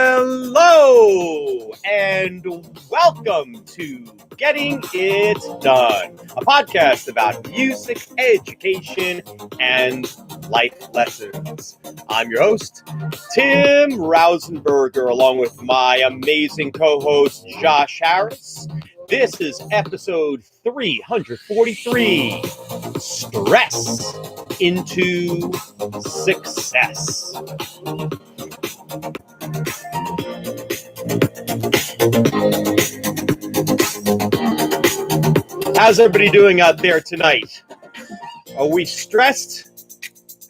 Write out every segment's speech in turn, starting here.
Hello and welcome to Getting It Done, a podcast about music, education, and life lessons. I'm your host, Tim Rausenberger, along with my amazing co-host, Josh Harris. This is episode 343, Stress into Success. How's everybody doing out there tonight? Are we stressed?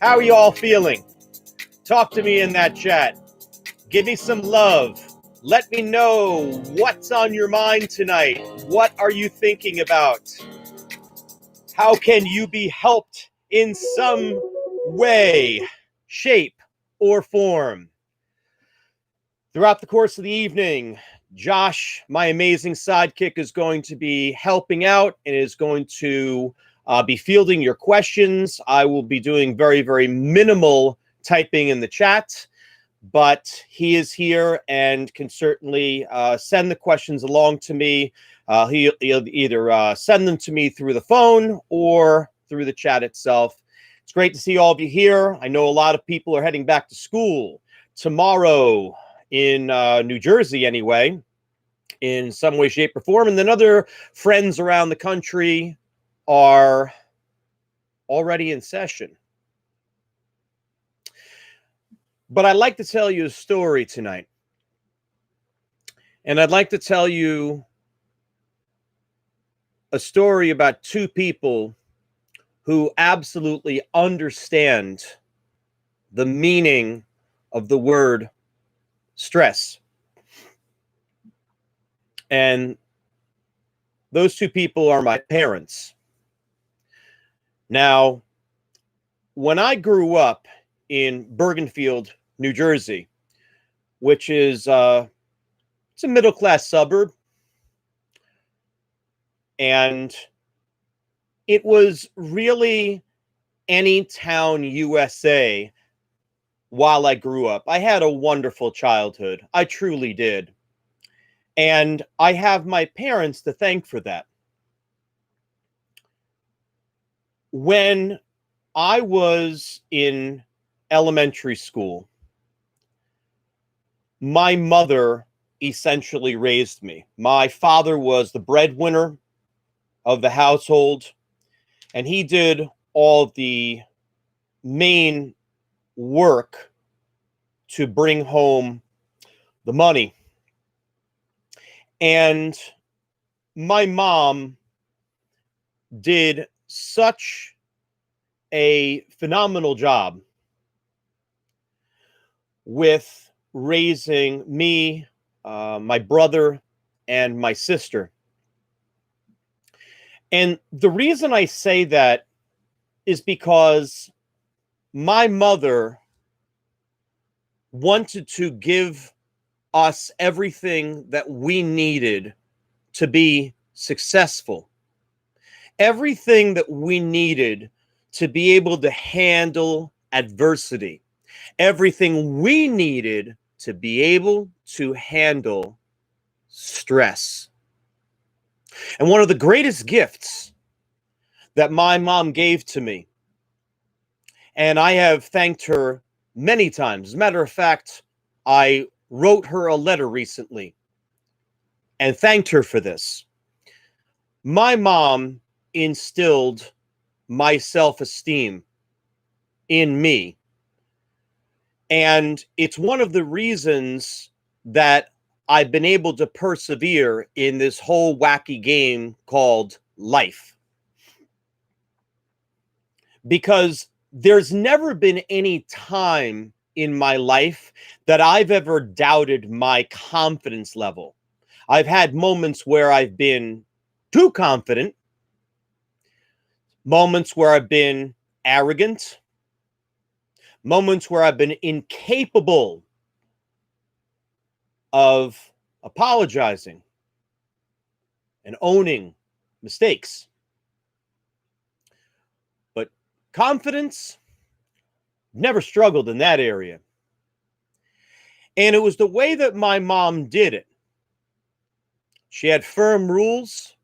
How are you all feeling? Talk to me in that chat. Give me some love. Let me know what's on your mind tonight. What are you thinking about? How can you be helped in some way, shape, or form? Throughout the course of the evening, Josh, my amazing sidekick, is going to be helping out and is going to be fielding your questions. I will be doing very, very minimal typing in the chat, but he is here and can certainly send the questions along to me. He'll either send them to me through the phone or through the chat itself. It's great to see all of you here. I know a lot of people are heading back to school tomorrow in New Jersey anyway, in some way, shape, or form. And then other friends around the country are already in session. But I'd like to tell you a story tonight. And I'd like to tell you a story about two people who absolutely understand the meaning of the word stress. And those two people are my parents. Now, when I grew up in Bergenfield, New Jersey, which is it's a middle-class suburb, and it was really any town USA. While I grew up, I had a wonderful childhood. I truly did. And I have my parents to thank for that. When I was in elementary school, my mother essentially raised me. My father was the breadwinner of the household, and he did all the main work to bring home the money. And my mom did such a phenomenal job with raising me, my brother, and my sister. And the reason I say that is because my mother wanted to give us everything that we needed to be successful. Everything that we needed to be able to handle adversity. Everything we needed to be able to handle stress. And one of the greatest gifts that my mom gave to me, and I have thanked her many times. As a matter of fact, I wrote her a letter recently and thanked her for this. My mom instilled my self-esteem in me. And it's one of the reasons that I've been able to persevere in this whole wacky game called life. Because there's never been any time in my life that I've ever doubted my confidence level. I've had moments where I've been too confident, moments where I've been arrogant, moments where I've been incapable of apologizing and owning mistakes. But confidence, never struggled in that area. And it was the way that my mom did it. She had firm rules.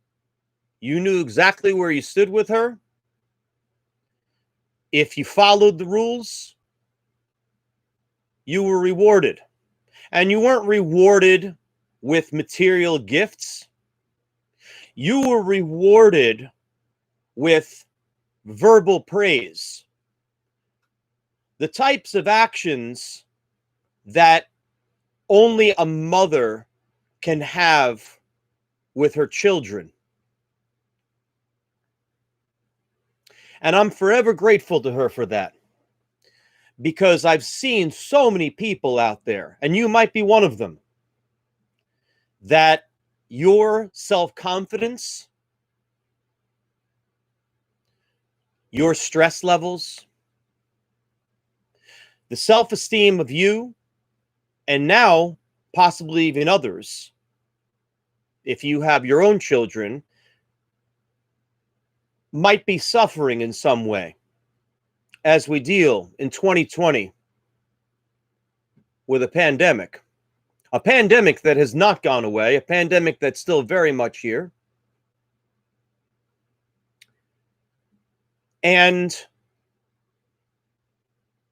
You knew exactly where you stood with her. If you followed the rules, you were rewarded. And you weren't rewarded with material gifts. You were rewarded with verbal praise. The types of actions that only a mother can have with her children. And I'm forever grateful to her for that. Because I've seen so many people out there, and you might be one of them, that your self-confidence, your stress levels, the self-esteem of you, and now possibly even others, if you have your own children, might be suffering in some way as we deal in 2020 with a pandemic that has not gone away, a pandemic that's still very much here. And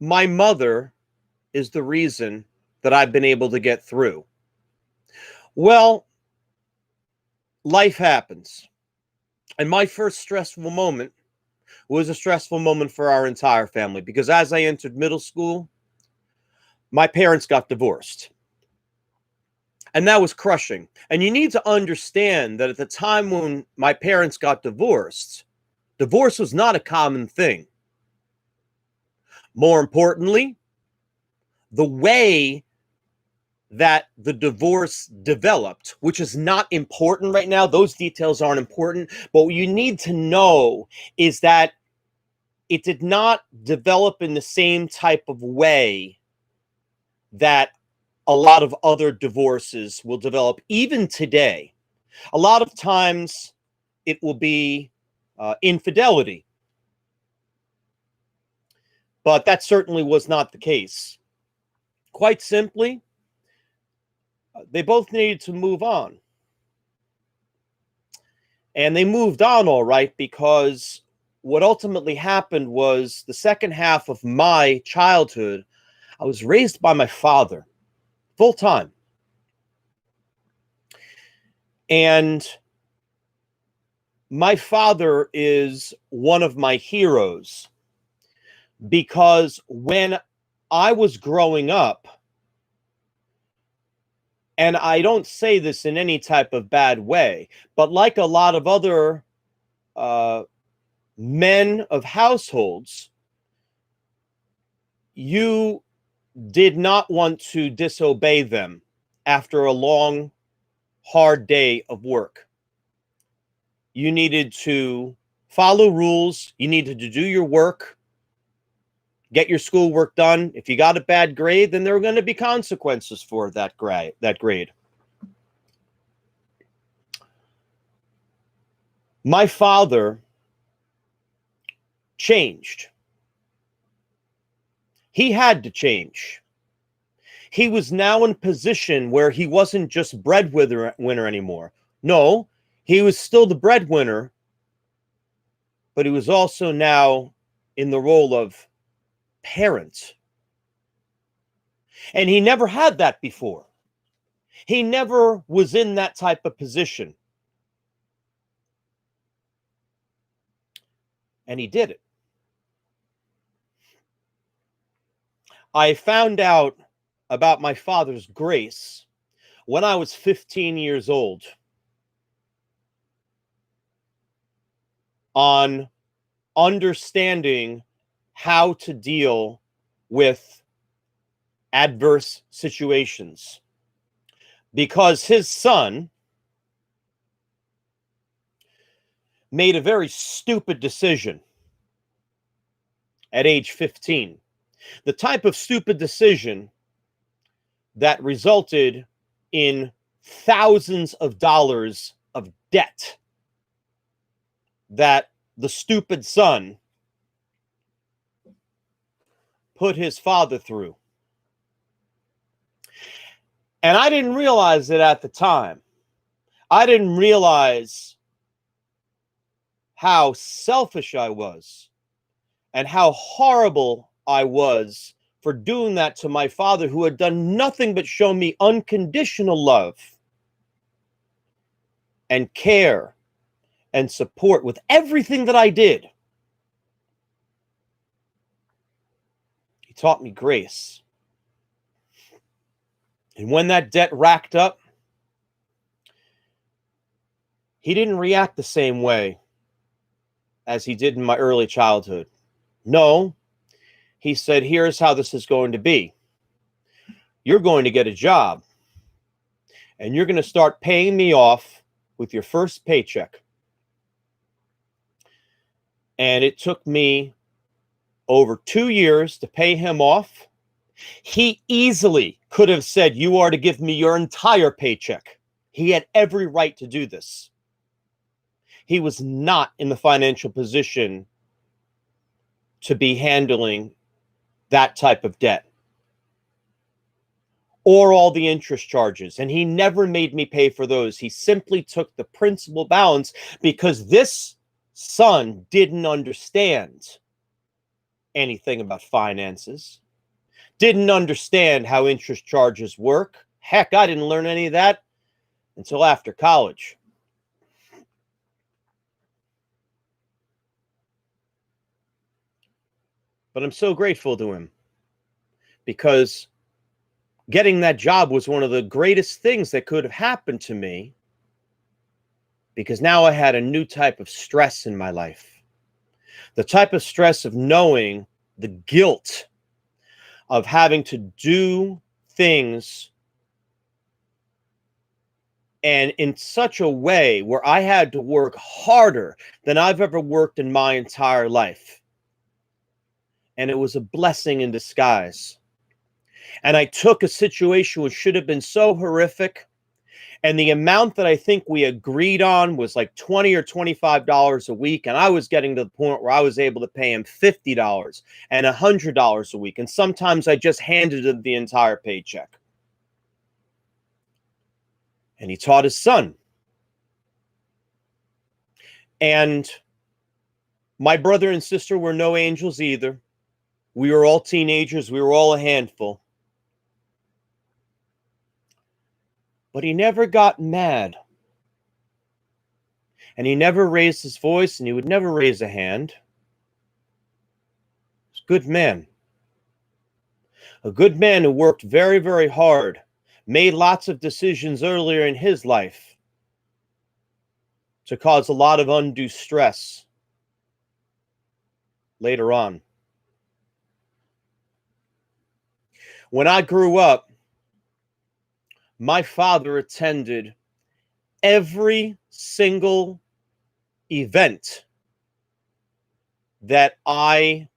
my mother is the reason that I've been able to get through. Well, life happens. And my first stressful moment was a stressful moment for our entire family because as I entered middle school, my parents got divorced. And that was crushing. And you need to understand that at the time when my parents got divorced, divorce was not a common thing. More importantly, the way that the divorce developed, which is not important right now, those details aren't important, but what you need to know is that it did not develop in the same type of way that a lot of other divorces will develop, even today. A lot of times it will be infidelity, but that certainly was not the case. Quite simply, they both needed to move on. And they moved on all right because what ultimately happened was the second half of my childhood, I was raised by my father full time. And my father is one of my heroes because when I was growing up, and I don't say this in any type of bad way, but like a lot of other men of households, you did not want to disobey them after a long, hard day of work. You needed to follow rules. You needed to do your work, get your schoolwork done. If you got a bad grade, then there were going to be consequences for that grade. My father changed. He had to change. He was now in a position where he wasn't just breadwinner anymore. No, he was still the breadwinner, but he was also now in the role of parent. And he never had that before. He never was in that type of position. And he did it. I found out about my father's grace when I was 15 years old on understanding how to deal with adverse situations, because his son made a very stupid decision at age 15. The type of stupid decision that resulted in thousands of dollars of debt that the stupid son put his father through. And I didn't realize it at the time. I didn't realize how selfish I was and how horrible I was for doing that to my father, who had done nothing but show me unconditional love and care and support with everything that I did. He taught me grace. And when that debt racked up, he didn't react the same way as he did in my early childhood. No, he said, here's how this is going to be. You're going to get a job, and you're going to start paying me off with your first paycheck. And it took me over 2 years to pay him off. He easily could have said, you are to give me your entire paycheck. He had every right to do this. He was not in the financial position to be handling that type of debt or all the interest charges. And he never made me pay for those. He simply took the principal balance because this son didn't understand anything about finances, didn't understand how interest charges work. Heck, I didn't learn any of that until after college. But I'm so grateful to him, because getting that job was one of the greatest things that could have happened to me, because now I had a new type of stress in my life. The type of stress of knowing the guilt of having to do things and in such a way where I had to work harder than I've ever worked in my entire life. And it was a blessing in disguise. And I took a situation which should have been so horrific, and the amount that I think we agreed on was like $20 or $25 a week, and I was getting to the point where I was able to pay him $50 and $100 a week, and sometimes I just handed him the entire paycheck. And he taught his son. And my brother and sister were no angels either. We were all teenagers. We were all a handful. But he never got mad. And he never raised his voice, and he would never raise a hand. He was a good man. A good man who worked very, very hard, made lots of decisions earlier in his life to cause a lot of undue stress later on. When I grew up, my father attended every single event that I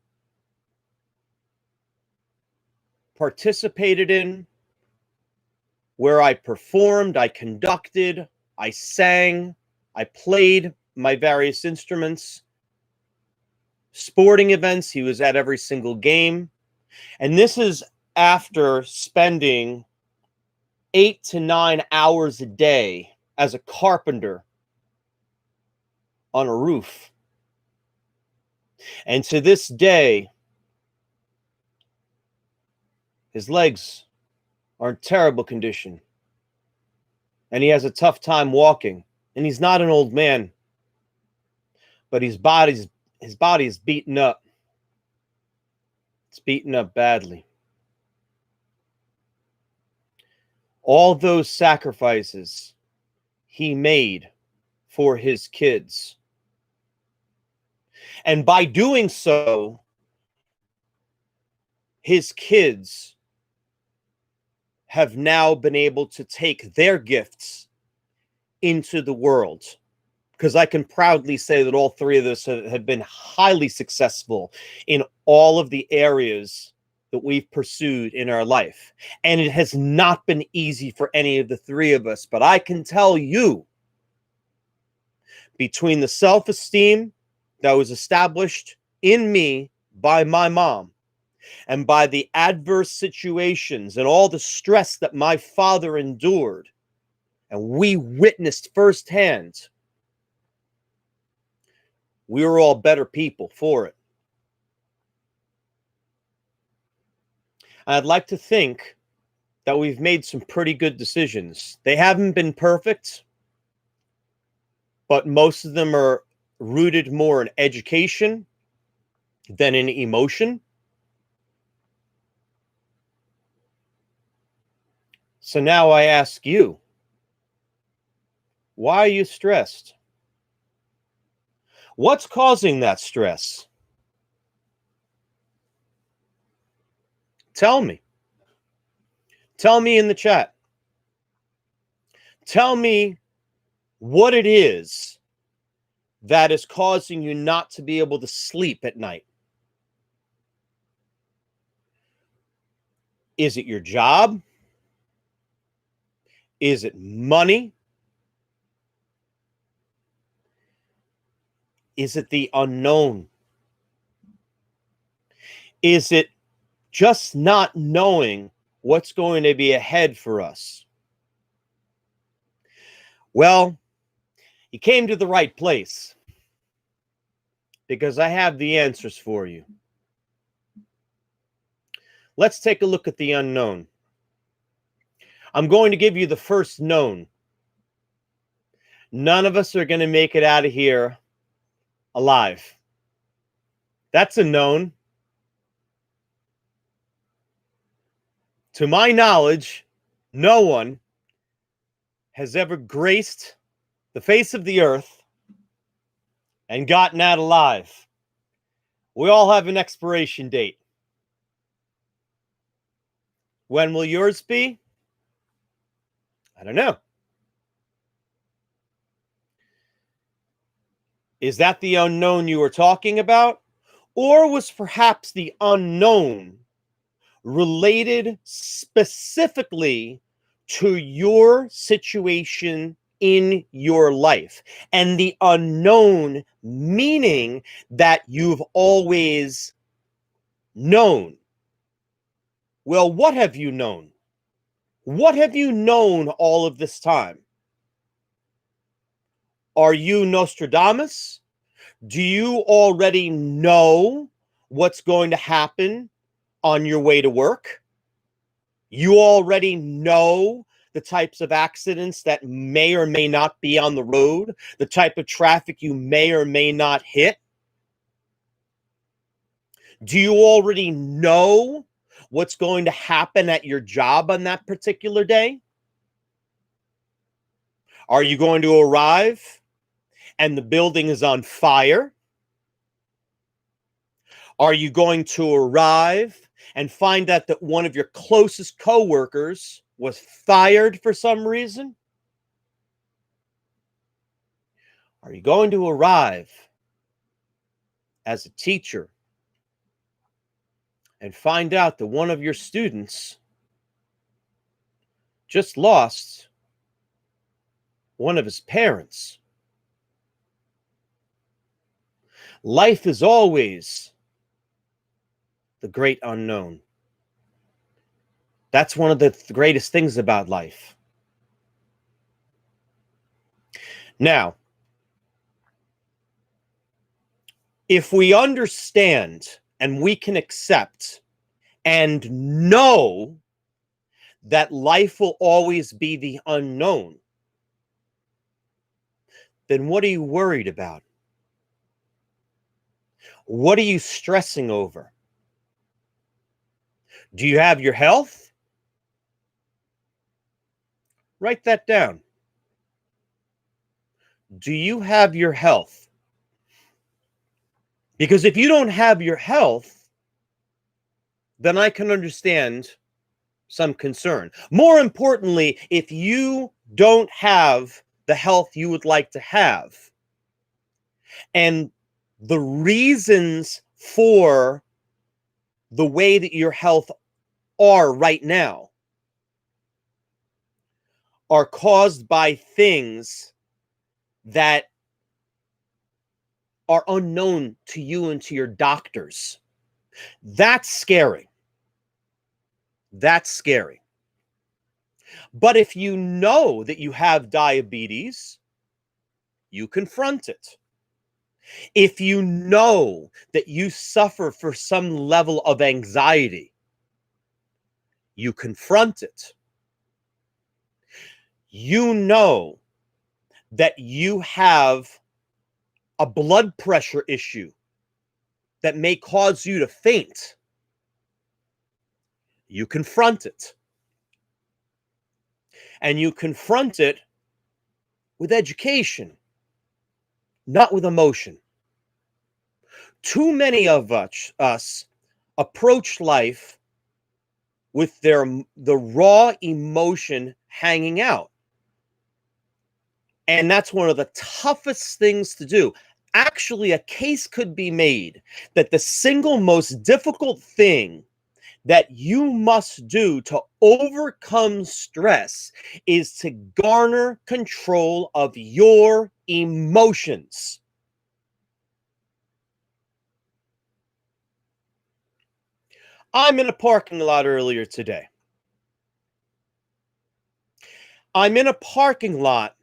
participated in, where I performed, I conducted, I sang, I played my various instruments. Sporting events, he was at every single game. And this is after spending 8 to 9 hours a day as a carpenter on a roof. And to this day, his legs are in terrible condition. And he has a tough time walking. And he's not an old man, but his body's his body is beaten up. It's beaten up badly. All those sacrifices he made for his kids. And by doing so, his kids have now been able to take their gifts into the world. Because I can proudly say that all three of us have been highly successful in all of the areas that we've pursued in our life. And it has not been easy for any of the three of us. But I can tell you, between the self-esteem that was established in me by my mom, and by the adverse situations and all the stress that my father endured, and we witnessed firsthand, we were all better people for it. I'd like to think that we've made some pretty good decisions. They haven't been perfect, but most of them are rooted more in education than in emotion. So now I ask you, why are you stressed? What's causing that stress? Tell me. Tell me in the chat. Tell me what it is that is causing you not to be able to sleep at night. Is it your job? Is it money? Is it the unknown? Is it just not knowing what's going to be ahead for us? Well, you came to the right place, because I have the answers for you. Let's take a look at the unknown. I'm going to give you the first known. None of us are going to make it out of here alive. That's a known. To my knowledge, no one has ever graced the face of the earth and gotten out alive. We all have an expiration date. When will yours be? I don't know. Is that the unknown you were talking about? Or was perhaps the unknown related specifically to your situation in your life? And the unknown meaning that you've always known. Well, what have you known? What have you known all of this time? Are you Nostradamus? Do you already know what's going to happen on your way to work? You already know the types of accidents that may or may not be on the road, the type of traffic you may or may not hit? Do you already know what's going to happen at your job on that particular day? Are you going to arrive and the building is on fire? Are you going to arrive and find out that one of your closest coworkers was fired for some reason? Are you going to arrive as a teacher and find out that one of your students just lost one of his parents? Life is always the great unknown. That's one of the greatest things about life. Now, if we understand and we can accept and know that life will always be the unknown, then what are you worried about? What are you stressing over? Do you have your health? Write that down. Do you have your health? Because if you don't have your health, then I can understand some concern. More importantly, if you don't have the health you would like to have, and the reasons for the way that your health are right now are caused by things that are unknown to you and to your doctors. That's scary. That's scary. But if you know that you have diabetes, you confront it. If you know that you suffer for some level of anxiety, you confront it. You know that you have a blood pressure issue that may cause you to faint. You confront it. And you confront it with education, not with emotion. Too many of us approach life with the raw emotion hanging out. And that's one of the toughest things to do. Actually, a case could be made that the single most difficult thing that you must do to overcome stress is to garner control of your emotions. I'm in a parking lot earlier today. I'm in a parking lot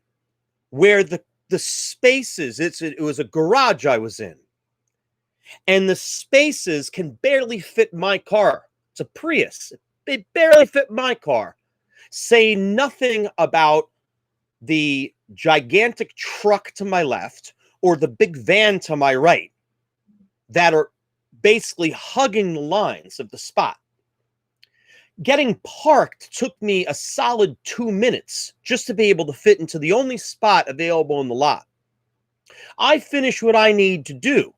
where the spaces, it was a garage I was in, and the spaces can barely fit my car. It's a Prius. It barely fit my car. Say nothing about the gigantic truck to my left or the big van to my right that are basically hugging the lines of the spot. Getting parked took me a solid 2 minutes just to be able to fit into the only spot available in the lot. I finish what I need to do.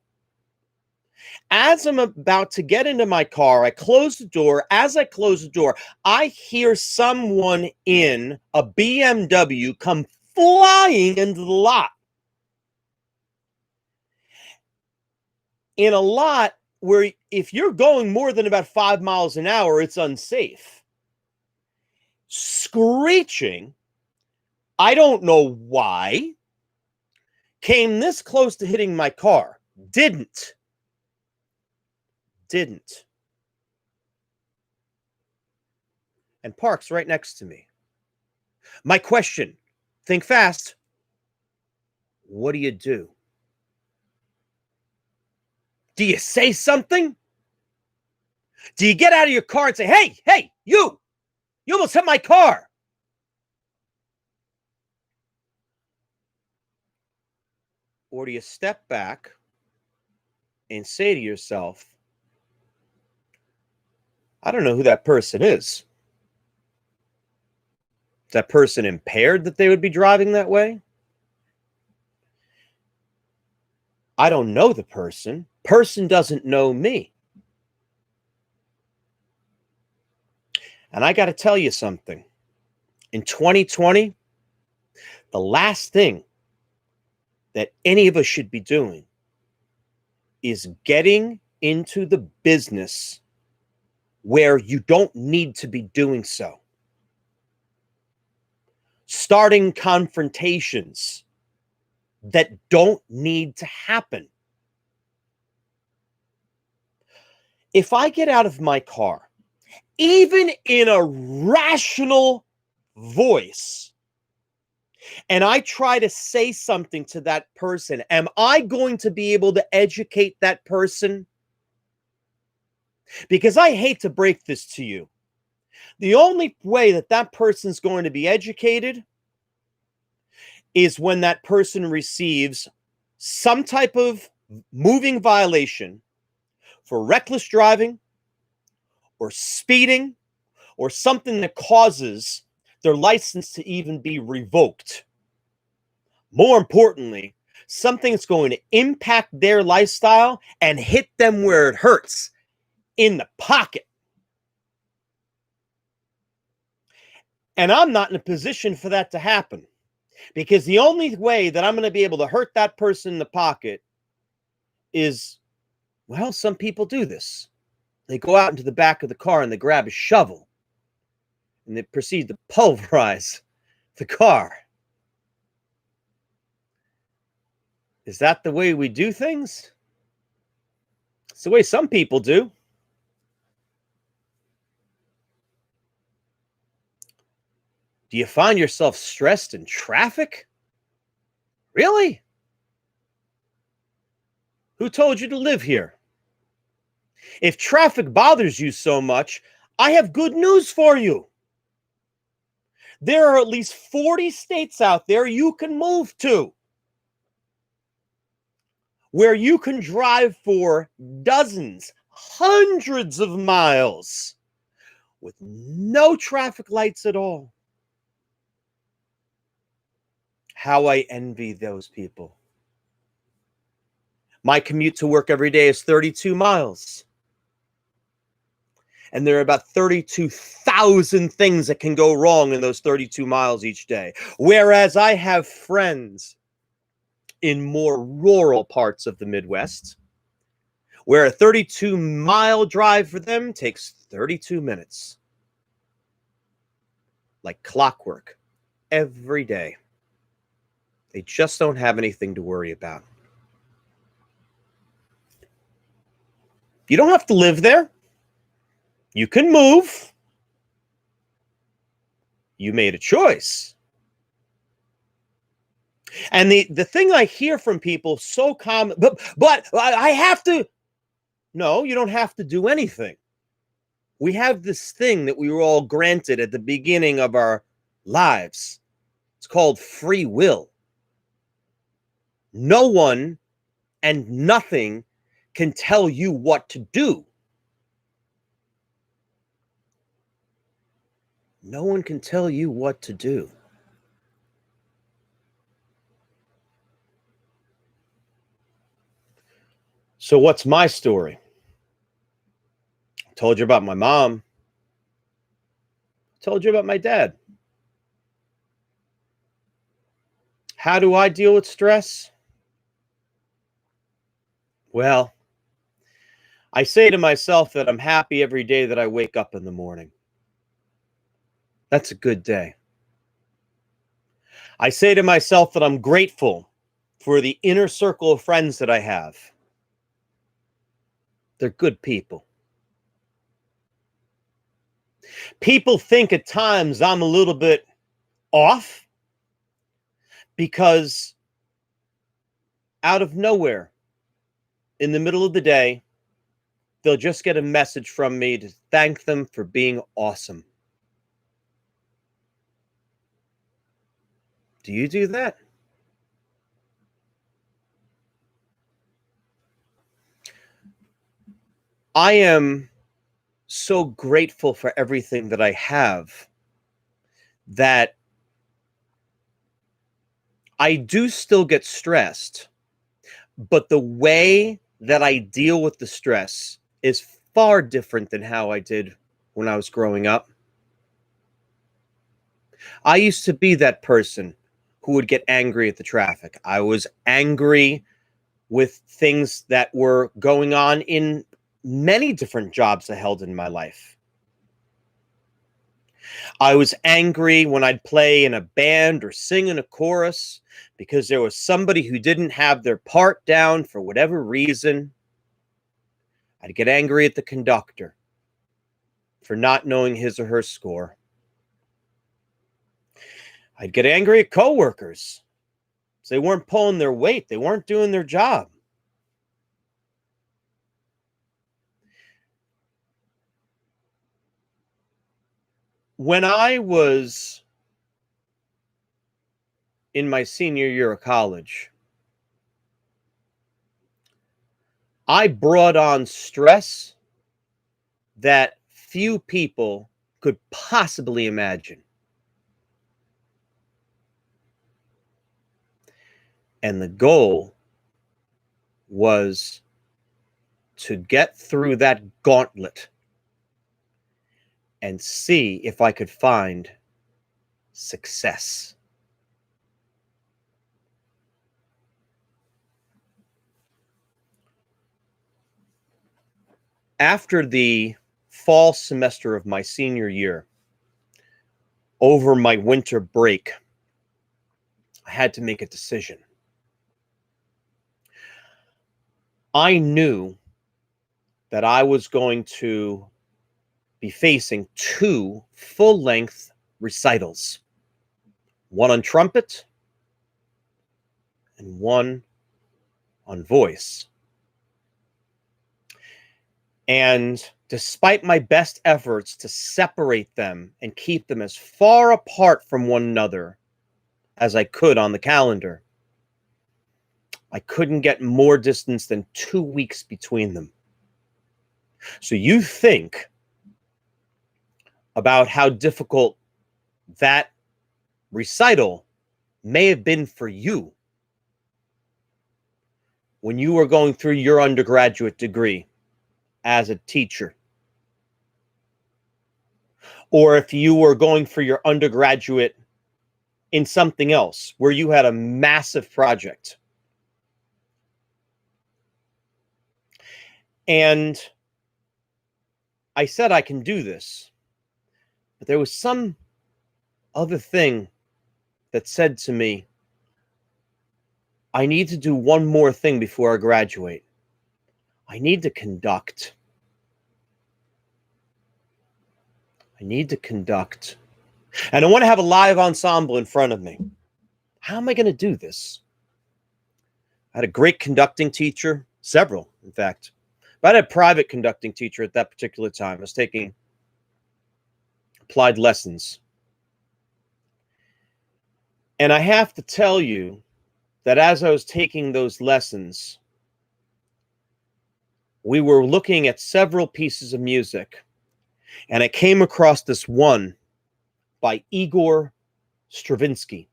As I'm about to get into my car, I close the door. As I close the door, I hear someone in a BMW come flying into the lot. In a lot where if you're going more than about 5 miles an hour, it's unsafe. Screeching, I don't know why, came this close to hitting my car. Didn't. And parks right next to me. My question, think fast. What do? Do you say something? Do you get out of your car and say, hey, you almost hit my car? Or do you step back and say to yourself, I don't know who that person is. Is that person impaired that they would be driving that way? I don't know the person. Person doesn't know me. And I got to tell you something. In 2020, the last thing that any of us should be doing is getting into the business where you don't need to be doing so. Starting confrontations that don't need to happen. If I get out of my car, even in a rational voice, and I try to say something to that person, am I going to be able to educate that person? Because I hate to break this to you. The only way that that person's going to be educated is when that person receives some type of moving violation for reckless driving or speeding or something that causes their license to even be revoked. More importantly, something that's going to impact their lifestyle and hit them where it hurts, in the pocket. And I'm not in a position for that to happen, because the only way that I'm going to be able to hurt that person in the pocket is, well, some people do this. They go out into the back of the car and they grab a shovel and they proceed to pulverize the car. Is that the way we do things? It's the way some people do. Do you find yourself stressed in traffic? Really? Who told you to live here? If traffic bothers you so much, I have good news for you. There are at least 40 states out there you can move to, where you can drive for dozens, hundreds of miles with no traffic lights at all. How I envy those people. My commute to work every day is 32 miles. And there are about 32,000 things that can go wrong in those 32 miles each day. Whereas I have friends in more rural parts of the Midwest, where a 32-mile drive for them takes 32 minutes. Like clockwork, every day. They just don't have anything to worry about. You don't have to live there. You can move. You made a choice. And the thing I hear from people so common, but I have to. No, you don't have to do anything. We have this thing that we were all granted at the beginning of our lives. It's called free will. No one and nothing can tell you what to do. No one can tell you what to do. So what's my story? I told you about my mom. I told you about my dad. How do I deal with stress? Well, I say to myself that I'm happy every day that I wake up in the morning. That's a good day. I say to myself that I'm grateful for the inner circle of friends that I have. They're good people. People think at times I'm a little bit off because out of nowhere, in the middle of the day, they'll just get a message from me to thank them for being awesome. Do you do that? I am so grateful for everything that I have that I do still get stressed, but the way that I deal with the stress is far different than how I did when I was growing up. I used to be that person who would get angry at the traffic. I was angry with things that were going on in many different jobs I held in my life. I was angry when I'd play in a band or sing in a chorus because there was somebody who didn't have their part down for whatever reason. I'd get angry at the conductor for not knowing his or her score. I'd get angry at coworkers because they weren't pulling their weight. They weren't doing their job. When I was in my senior year of college, I brought on stress that few people could possibly imagine. And the goal was to get through that gauntlet and see if I could find success. After the fall semester of my senior year, over my winter break, I had to make a decision. I knew that I was going to be facing 2 full-length recitals, one on trumpet and one on voice. And despite my best efforts to separate them and keep them as far apart from one another as I could on the calendar, I couldn't get more distance than 2 weeks between them. So you think about how difficult that recital may have been for you when you were going through your undergraduate degree as a teacher, or if you were going for your undergraduate in something else where you had a massive project. And I said I can do this, but there was some other thing that said to me, I need to do one more thing before I graduate. I need to conduct. I need to conduct. And I want to have a live ensemble in front of me. How am I going to do this? I had a great conducting teacher, several, in fact. But I had a private conducting teacher at that particular time. I was taking applied lessons. And I have to tell you that as I was taking those lessons, we were looking at several pieces of music. And I came across this one by Igor Stravinsky.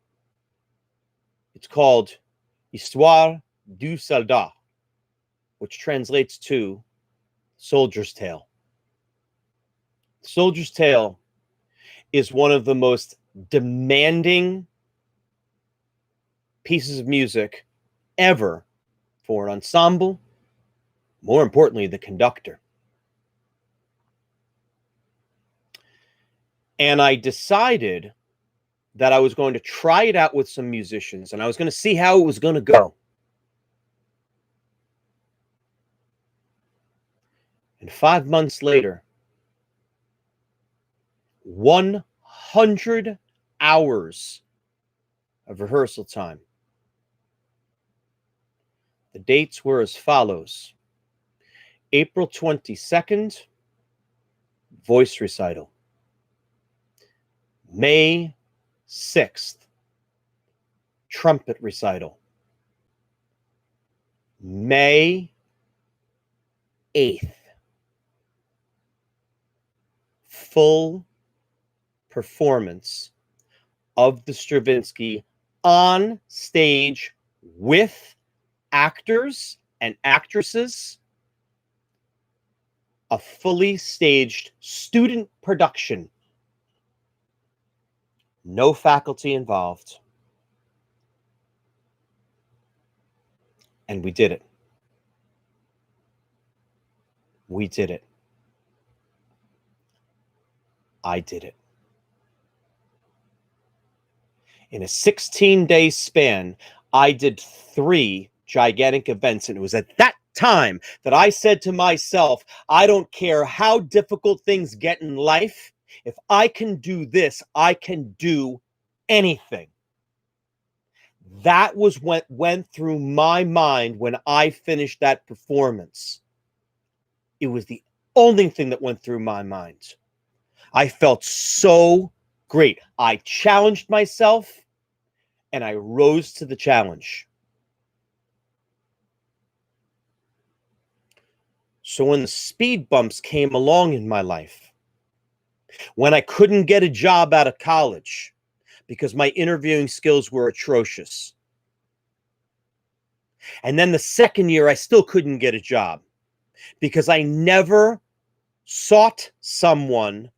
It's called Histoire du Soldat, which translates to Soldier's Tale. Soldier's Tale is one of the most demanding pieces of music ever for an ensemble, more importantly, the conductor. And I decided that I was going to try it out with some musicians, and I was going to see how it was going to go. And 5 months later, 100 hours of rehearsal time. The dates were as follows. April 22nd, voice recital. May 6th, trumpet recital. May 8th, full performance of the Stravinsky on stage with actors and actresses, a fully staged student production. No faculty involved. And we did it. We did it. I did it. In a 16-day span, I did 3 gigantic events. And it was at that time that I said to myself, I don't care how difficult things get in life. If I can do this, I can do anything. That was what went through my mind when I finished that performance. It was the only thing that went through my mind. I felt so great. I challenged myself, and I rose to the challenge. So when the speed bumps came along in my life, when I couldn't get a job out of college because my interviewing skills were atrocious, and then the second year I still couldn't get a job because I never sought someone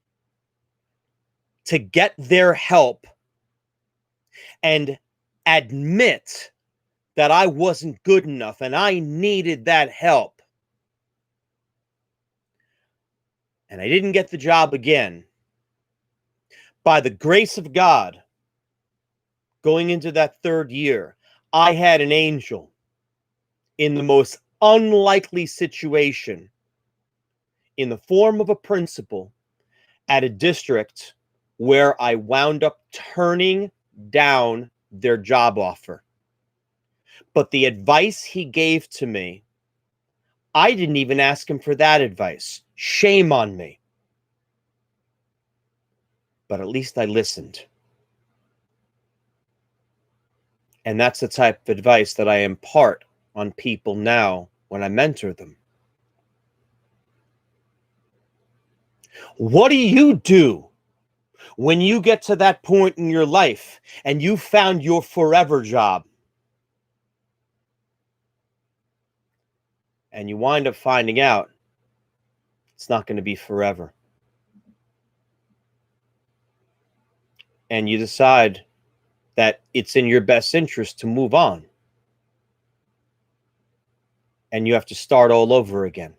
to get their help and admit that I wasn't good enough and I needed that help. And I didn't get the job again. By the grace of God, going into that third year, I had an angel in the most unlikely situation in the form of a principal at a district where I wound up turning down their job offer. But the advice he gave to me, I didn't even ask him for that advice. Shame on me. But at least I listened. And that's the type of advice that I impart on people now when I mentor them. What do you do when you get to that point in your life and you found your forever job? And you wind up finding out it's not going to be forever. And you decide that it's in your best interest to move on. And you have to start all over again.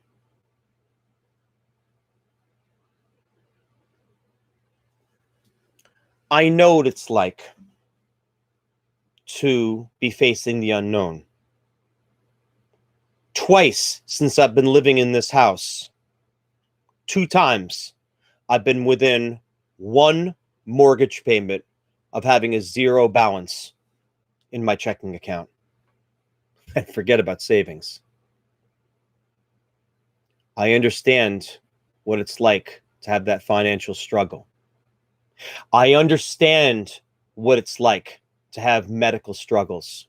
I know what it's like to be facing the unknown. Twice since I've been living in this house, 2 times I've been within one mortgage payment of having a zero balance in my checking account. And forget about savings. I understand what it's like to have that financial struggle. I understand what it's like to have medical struggles.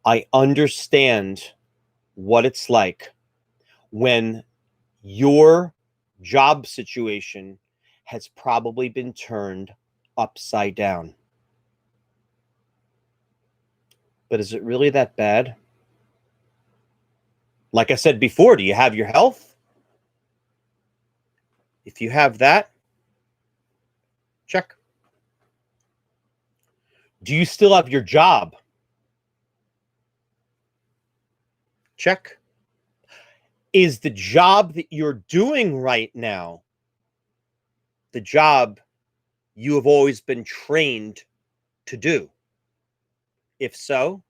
I understand what it's like when your job situation has probably been turned upside down. But is it really that bad? Like I said before, do you have your health? If you have that, check. Do you still have your job? Check. Is the job that you're doing right now the job you have always been trained to do? If so,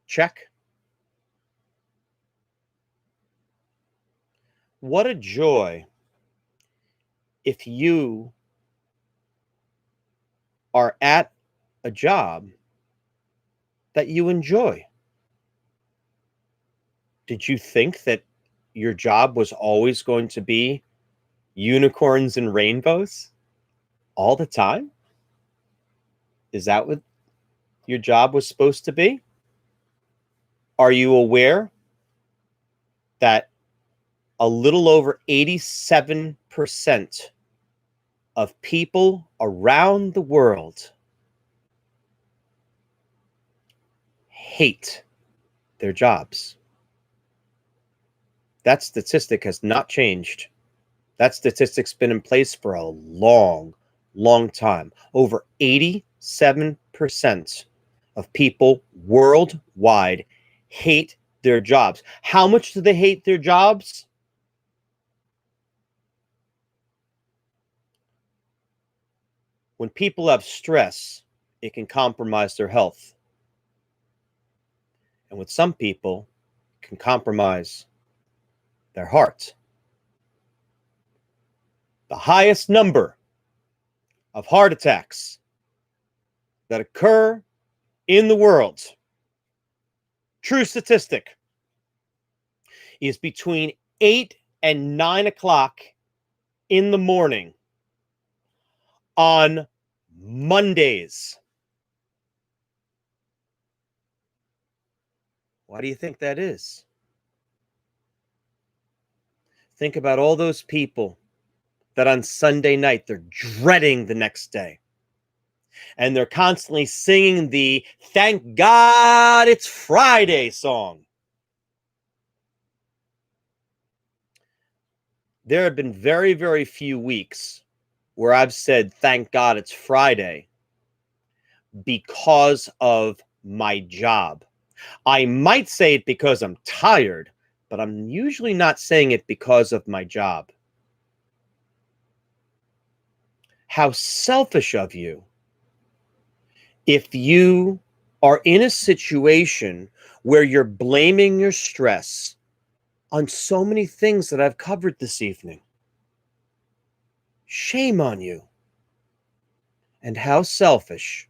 check. What a joy if you are at a job that you enjoy. Did you think that your job was always going to be unicorns and rainbows all the time? Is that what your job was supposed to be? Are you aware that a little over 87% of people around the world hate their jobs? That statistic has not changed. That statistic's been in place for a long, long time. Over 87% of people worldwide hate their jobs. How much do they hate their jobs? When people have stress, it can compromise their health. And with some people, it can compromise their heart. The highest number of heart attacks that occur in the world, true statistic, is between 8 and 9 o'clock in the morning on Mondays. Why do you think that is? Think about all those people that on Sunday night, they're dreading the next day. And they're constantly singing the "Thank God It's Friday" song. There have been very, very few weeks where I've said, "Thank God it's Friday," because of my job. I might say it because I'm tired, but I'm usually not saying it because of my job. How selfish of you if you are in a situation where you're blaming your stress on so many things that I've covered this evening. Shame on you. And how selfish.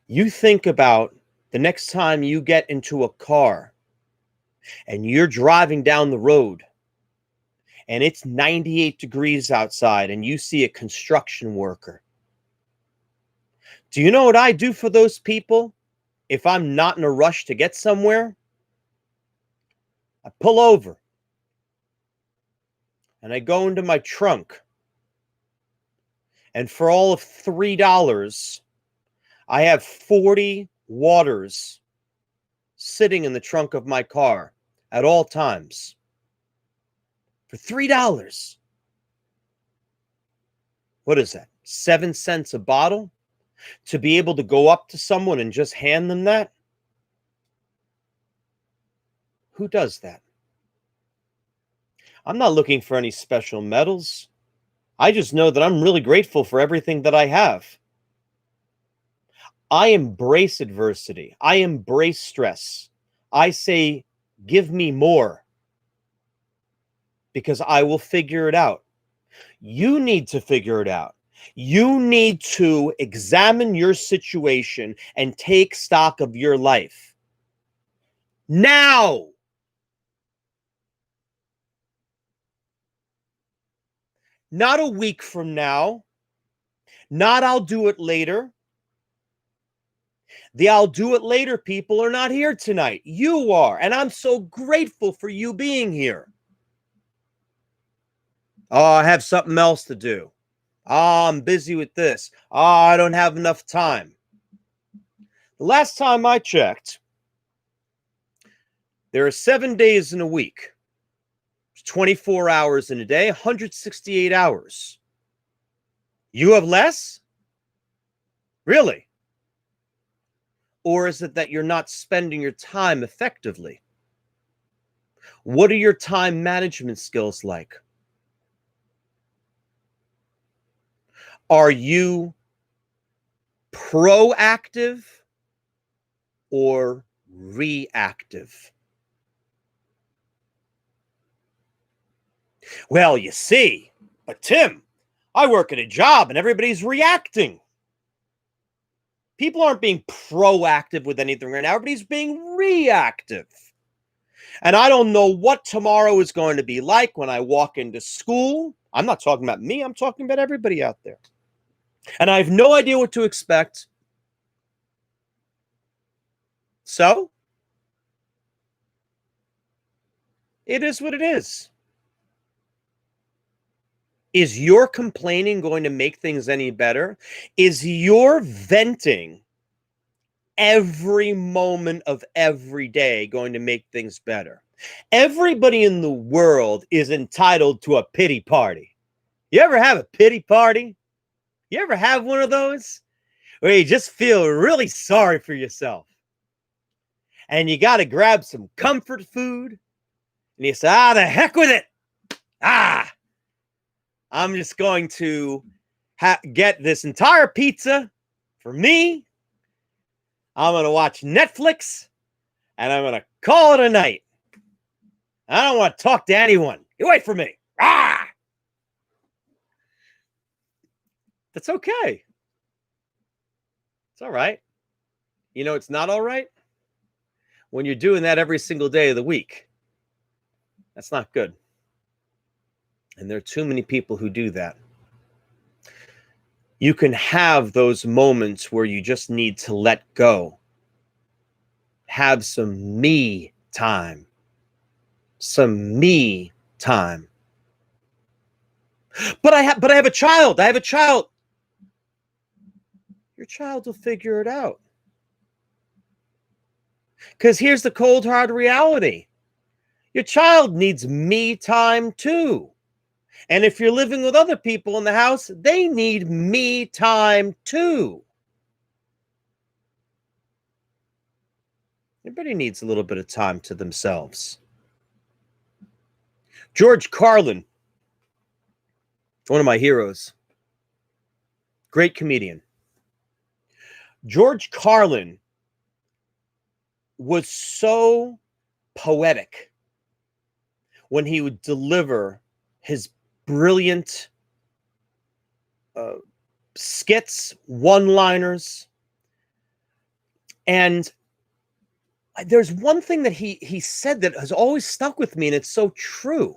You think about the next time you get into a car and you're driving down the road and it's 98 degrees outside and you see a construction worker. Do you know what I do for those people if I'm not in a rush to get somewhere? I pull over and I go into my trunk. And for all of $3, I have 40 waters sitting in the trunk of my car at all times. For $3. What is that? 7 cents a bottle? To be able to go up to someone and just hand them that? Who does that? I'm not looking for any special medals. I just know that I'm really grateful for everything that I have. I embrace adversity. I embrace stress. I say, give me more, because I will figure it out. You need to figure it out. You need to examine your situation and take stock of your life. Now! Not a week from now. Not I'll do it later. The I'll do it later people are not here tonight. You are. And I'm so grateful for you being here. Oh, I have something else to do. Oh, I'm busy with this. Oh, I don't have enough time. The last time I checked, there are 7 days in a week. 24 hours in a day, 168 hours. You have less? Really? Or is it that you're not spending your time effectively? What are your time management skills like? Are you proactive or reactive? Well, you see, but Tim, I work at a job and everybody's reacting. People aren't being proactive with anything right now. Everybody's being reactive. And I don't know what tomorrow is going to be like when I walk into school. I'm not talking about me. I'm talking about everybody out there. And I have no idea what to expect. So, it is what it is. Is your complaining going to make things any better? Is your venting every moment of every day going to make things better? Everybody in the world is entitled to a pity party. You ever have a pity party? You ever have one of those where you just feel really sorry for yourself? And you got to grab some comfort food and you say, the heck with it. I'm just going to get this entire pizza for me. I'm going to watch Netflix and I'm going to call it a night. I don't want to talk to anyone. Get away from me. That's okay. It's all right. You know, it's not all right when you're doing that every single day of the week. That's not good. And there are too many people who do that. You can have those moments where you just need to let go. Have some me time. some me time. But I have a child. I have a child. Your child will figure it out. Because here's the cold hard reality. Your child needs me time too. And if you're living with other people in the house, they need me time too. Everybody needs a little bit of time to themselves. George Carlin, one of my heroes, great comedian. George Carlin was so poetic when he would deliver his brilliant skits, one-liners. And there's one thing that he said that has always stuck with me, and it's so true.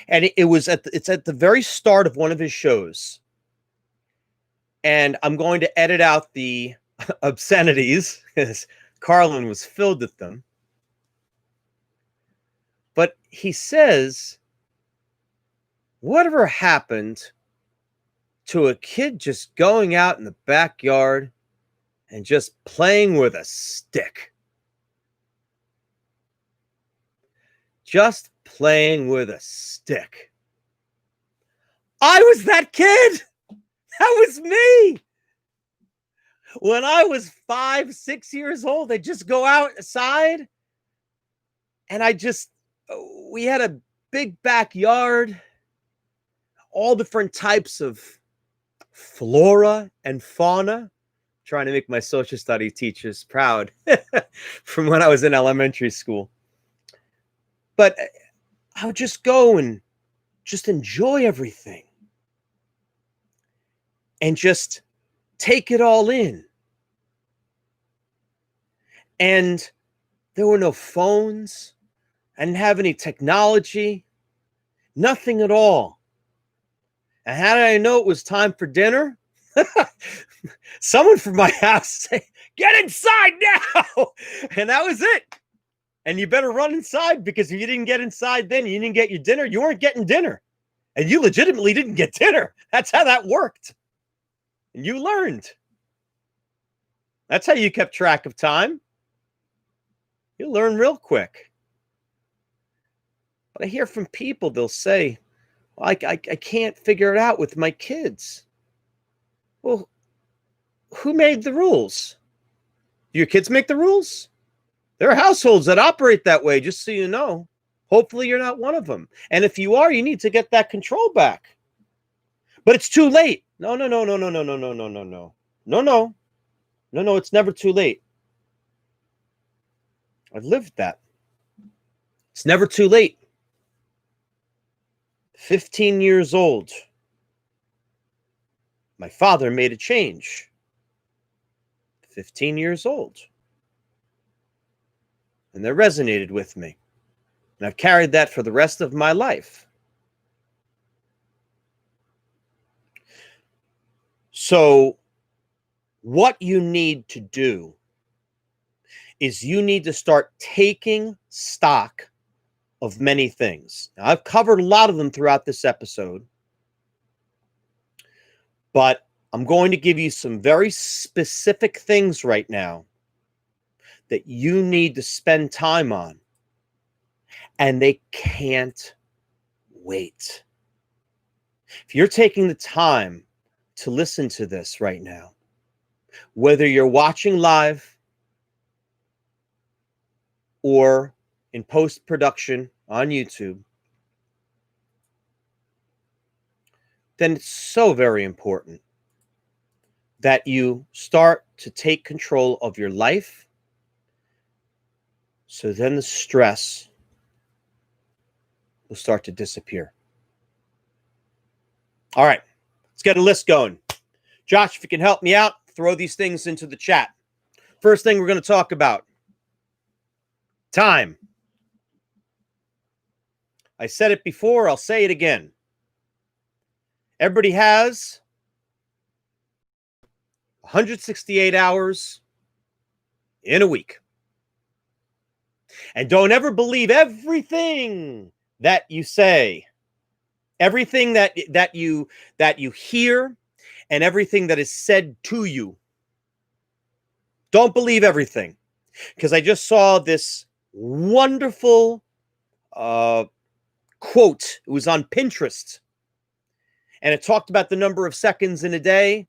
And it's at the very start of one of his shows. And I'm going to edit out the obscenities because Carlin was filled with them. But he says, whatever happened to a kid just going out in the backyard and just playing with a stick? Just playing with a stick. I was that kid. That was me. When I was 5, 6 years old, I'd just go outside and we had a big backyard, all different types of flora and fauna. Trying to make my social studies teachers proud from when I was in elementary school. But I would just go and just enjoy everything and just take it all in. And there were no phones. I didn't have any technology, nothing at all. And how did I know it was time for dinner? Someone from my house say, "Get inside now." And that was it. And you better run inside, because if you didn't get inside then, you didn't get your dinner, you weren't getting dinner. And you legitimately didn't get dinner. That's how that worked. And you learned. That's how you kept track of time. You learn real quick. But I hear from people, they'll say, well, I can't figure it out with my kids. Well, who made the rules? Do your kids make the rules? There are households that operate that way, just so you know. Hopefully you're not one of them. And if you are, you need to get that control back. But it's too late. No, it's never too late. I've lived that. It's never too late. 15 years old. My father made a change. 15 years old. And that resonated with me. And I've carried that for the rest of my life. So what you need to do is you need to start taking stock of many things. Now, I've covered a lot of them throughout this episode, but I'm going to give you some very specific things right now that you need to spend time on, and they can't wait. If you're taking the time to listen to this right now, whether you're watching live or in post-production on YouTube, then it's so very important that you start to take control of your life, so then the stress will start to disappear. All right, let's get a list going. Josh, if you can help me out, throw these things into the chat. First thing we're going to talk about, time. I said it before, I'll say it again. Everybody has 168 hours in a week. And don't ever believe everything that you say, everything that you hear, and everything that is said to you. Don't believe everything, because I just saw this wonderful quote. It was on Pinterest, and it talked about the number of seconds in a day,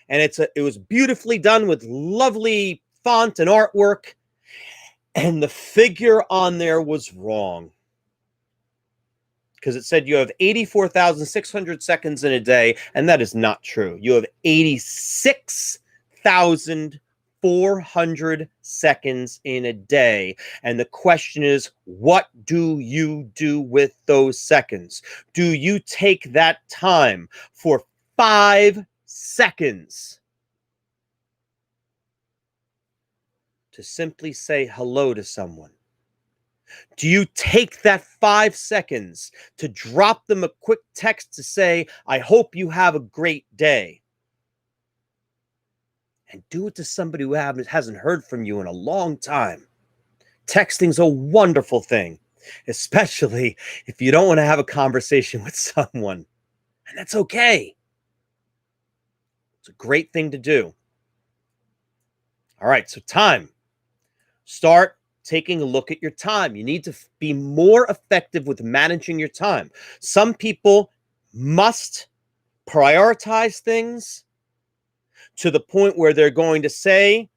and it was beautifully done with lovely font and artwork, and the figure on there was wrong, because it said you have 84,600 seconds in a day, and that is not true. You have 86,400 seconds in a day. And the question is, what do you do with those seconds? Do you take that time for 5 seconds to simply say hello to someone? Do you take that 5 seconds to drop them a quick text to say, I hope you have a great day? And do it to somebody who hasn't heard from you in a long time. Texting's a wonderful thing, especially if you don't want to have a conversation with someone. And that's okay. It's a great thing to do. All right, so time. Start taking a look at your time. You need to be more effective with managing your time. Some people must prioritize things to the point where they're going to say,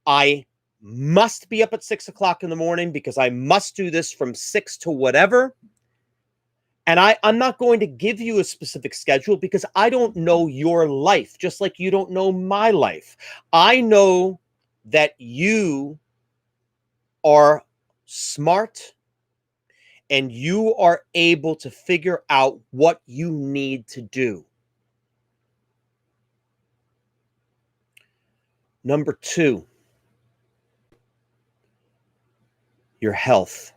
I must be up at 6 o'clock in the morning because I must do this from 6 to whatever. And I'm not going to give you a specific schedule because I don't know your life, just like you don't know my life. I know that you are smart and you are able to figure out what you need to do. Number 2, your health.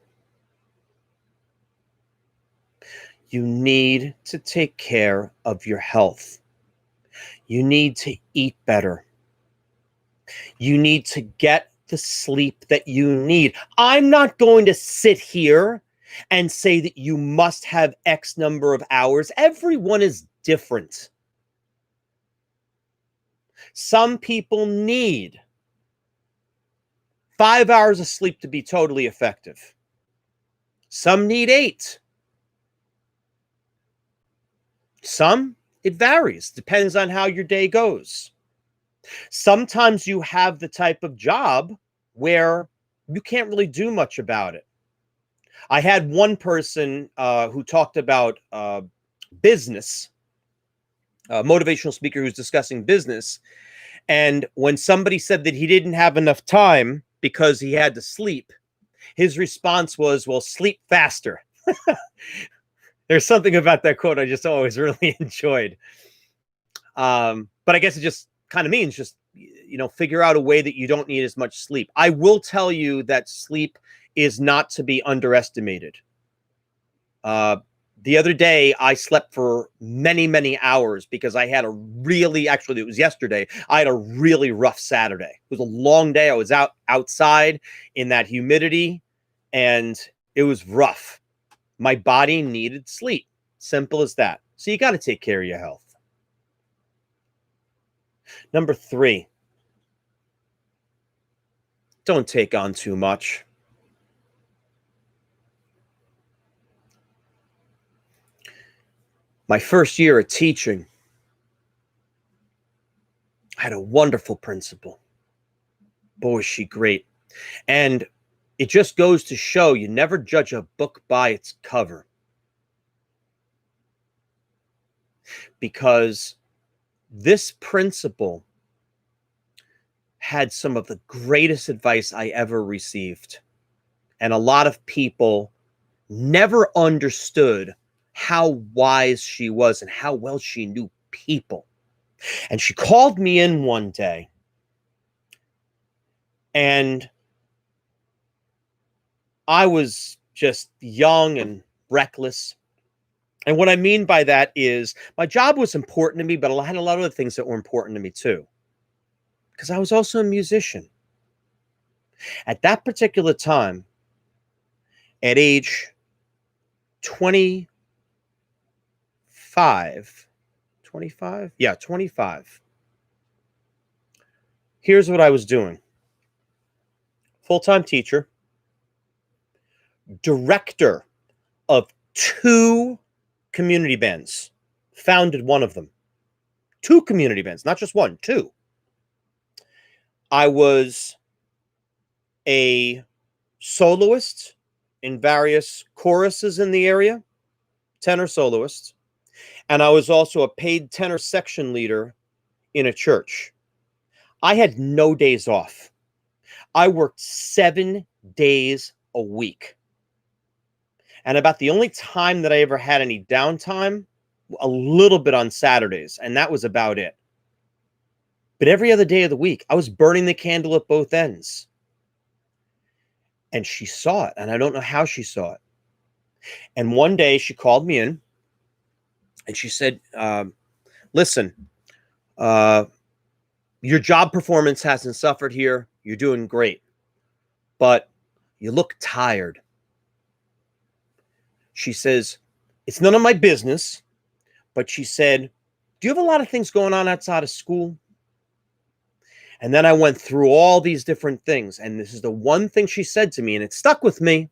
You need to take care of your health. You need to eat better. You need to get the sleep that you need. I'm not going to sit here and say that you must have X number of hours. Everyone is different. Some people need 5 hours of sleep to be totally effective. Some need 8. Some, it varies. Depends on how your day goes. Sometimes you have the type of job where you can't really do much about it. I had one person who talked about business, a motivational speaker who's discussing business. And when somebody said that he didn't have enough time because he had to sleep, his response was, well, sleep faster. There's something about that quote I just always really enjoyed. But I guess it just kind of means just, figure out a way that you don't need as much sleep. I will tell you that sleep is not to be underestimated. The other day, I slept for many, many hours because I had it was yesterday, I had a really rough Saturday. It was a long day. I was outside in that humidity, and it was rough. My body needed sleep. Simple as that. So you got to take care of your health. Number 3, don't take on too much. My first year of teaching, I had a wonderful principal. Boy, is she great. And it just goes to show you never judge a book by its cover. Because this principal had some of the greatest advice I ever received. And a lot of people never understood how wise she was and how well she knew people. And she called me in one day, and I was just young and reckless. And what I mean by that is my job was important to me, but I had a lot of other things that were important to me too, because I was also a musician. At that particular time, At age 25, 25? Yeah, 25. Here's what I was doing. Full-time teacher, director of 2 community bands, founded one of them. 2 community bands, not just one, 2. I was a soloist in various choruses in the area, tenor soloist, and I was also a paid tenor section leader in a church. I had no days off. I worked 7 days a week. And about the only time that I ever had any downtime, a little bit on Saturdays, and that was about it. But every other day of the week, I was burning the candle at both ends. And she saw it, and I don't know how she saw it. And one day she called me in, and she said, listen, your job performance hasn't suffered here. You're doing great, but you look tired. She says, it's none of my business, but she said, do you have a lot of things going on outside of school? And then I went through all these different things, and this is the one thing she said to me, and it stuck with me.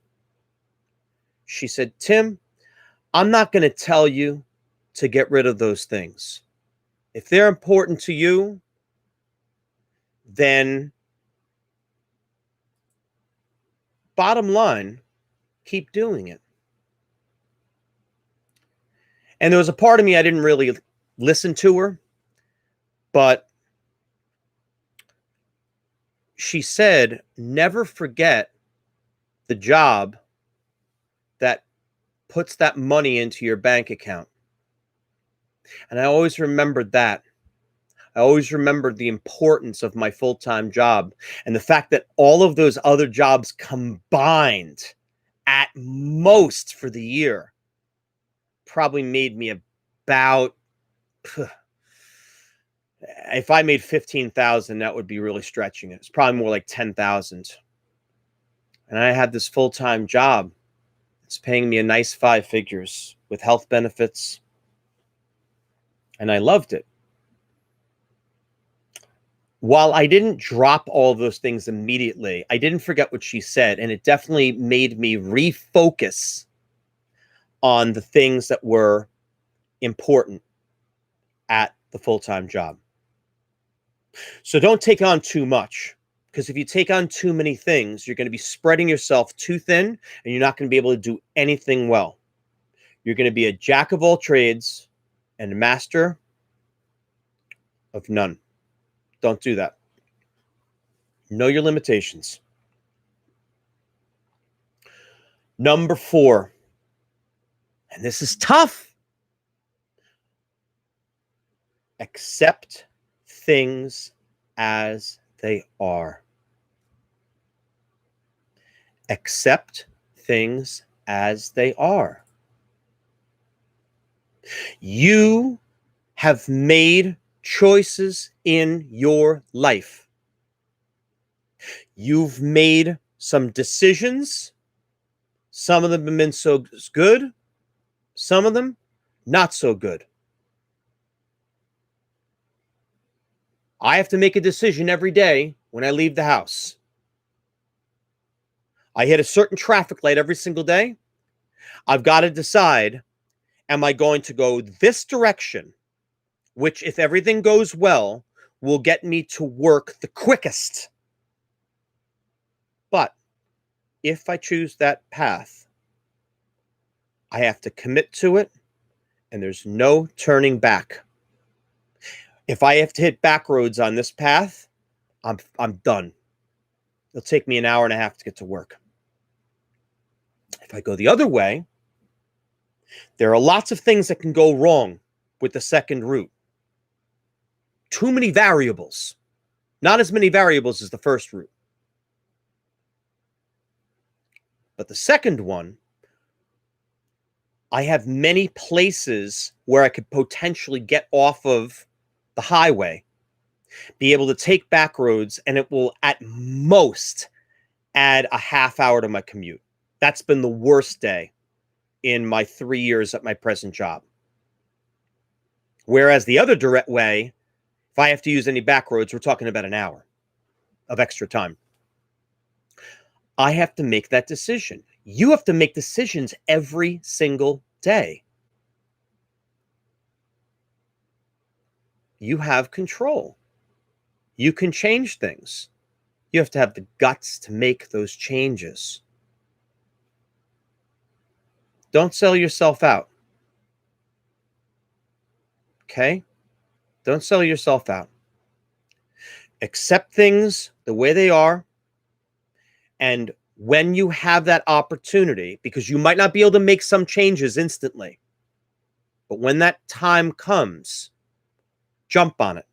She said, Tim, I'm not going to tell you to get rid of those things. If they're important to you, then bottom line, keep doing it. And there was a part of me I didn't really listen to her, but she said, never forget the job that puts that money into your bank account. And I always remembered that. I always remembered the importance of my full-time job and the fact that all of those other jobs combined at most for the year probably made me about, if I made 15,000, that would be really stretching it. It's probably more like 10,000. And I had this full-time job. It's paying me a nice 5 figures with health benefits. And I loved it. While I didn't drop all those things immediately, I didn't forget what she said. And it definitely made me refocus on the things that were important at the full-time job. So don't take on too much, because if you take on too many things, you're going to be spreading yourself too thin, and you're not going to be able to do anything well. You're going to be a jack of all trades and a master of none. Don't do that. Know your limitations. Number 4, and this is tough. Accept things as they are. Accept things as they are. You have made choices in your life. You've made some decisions. Some of them have been so good. Some of them not so good. I have to make a decision every day when I leave the house. I hit a certain traffic light every single day. I've got to decide, am I going to go this direction, which, if everything goes well, will get me to work the quickest. But if I choose that path, I have to commit to it, and there's no turning back. If I have to hit back roads on this path, I'm done. It'll take me an hour and a half to get to work. If I go the other way, there are lots of things that can go wrong with the second route. Too many variables. Not as many variables as the first route. But the second one, I have many places where I could potentially get off of the highway, be able to take back roads, and it will at most add a half hour to my commute. That's been the worst day in my 3 years at my present job. Whereas the other direct way, if I have to use any back roads, we're talking about an hour of extra time. I have to make that decision. You have to make decisions every single day. You have control. You can change things. You have to have the guts to make those changes. Don't sell yourself out. Okay? Don't sell yourself out. Accept things the way they are. And when you have that opportunity, because you might not be able to make some changes instantly, but when that time comes, jump on it.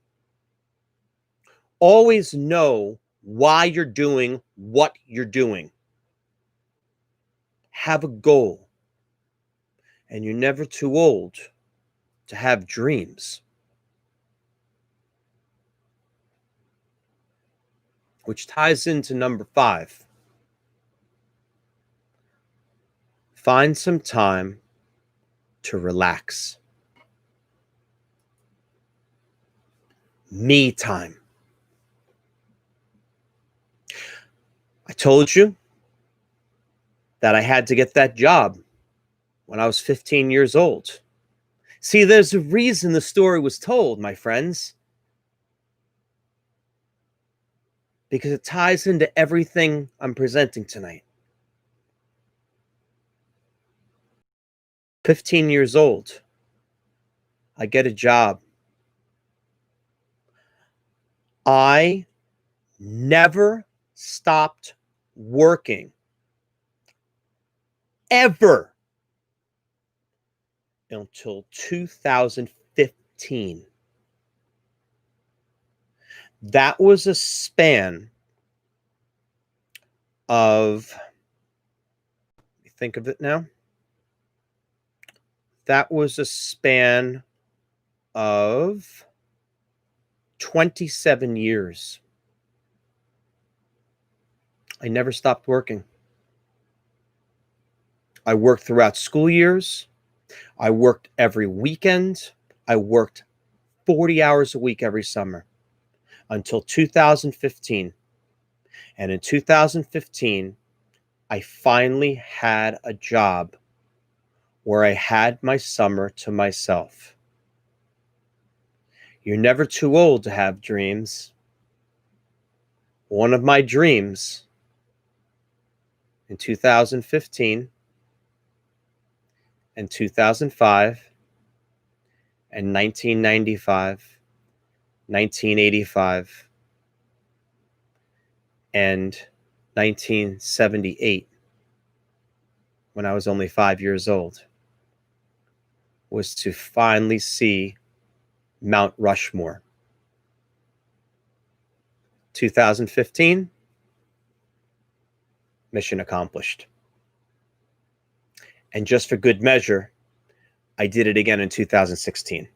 Always know why you're doing what you're doing. Have a goal. And you're never too old to have dreams. Which ties into number 5. Find some time to relax. Me time. I told you that I had to get that job when I was 15 years old. See, there's a reason the story was told, my friends. Because it ties into everything I'm presenting tonight. 15 years old. I get a job. I never stopped working. Ever. Until 2015. That was a span of, think of it now. That was a span of 27 years. I never stopped working. I worked throughout school years. I worked every weekend. I worked 40 hours a week every summer until 2015. And in 2015, I finally had a job where I had my summer to myself. You're never too old to have dreams. One of my dreams in 2015 and 2005 and 1995, 1985, and 1978, when I was only 5 years old, was to finally see Mount Rushmore. 2015, mission accomplished. And just for good measure, I did it again in 2016.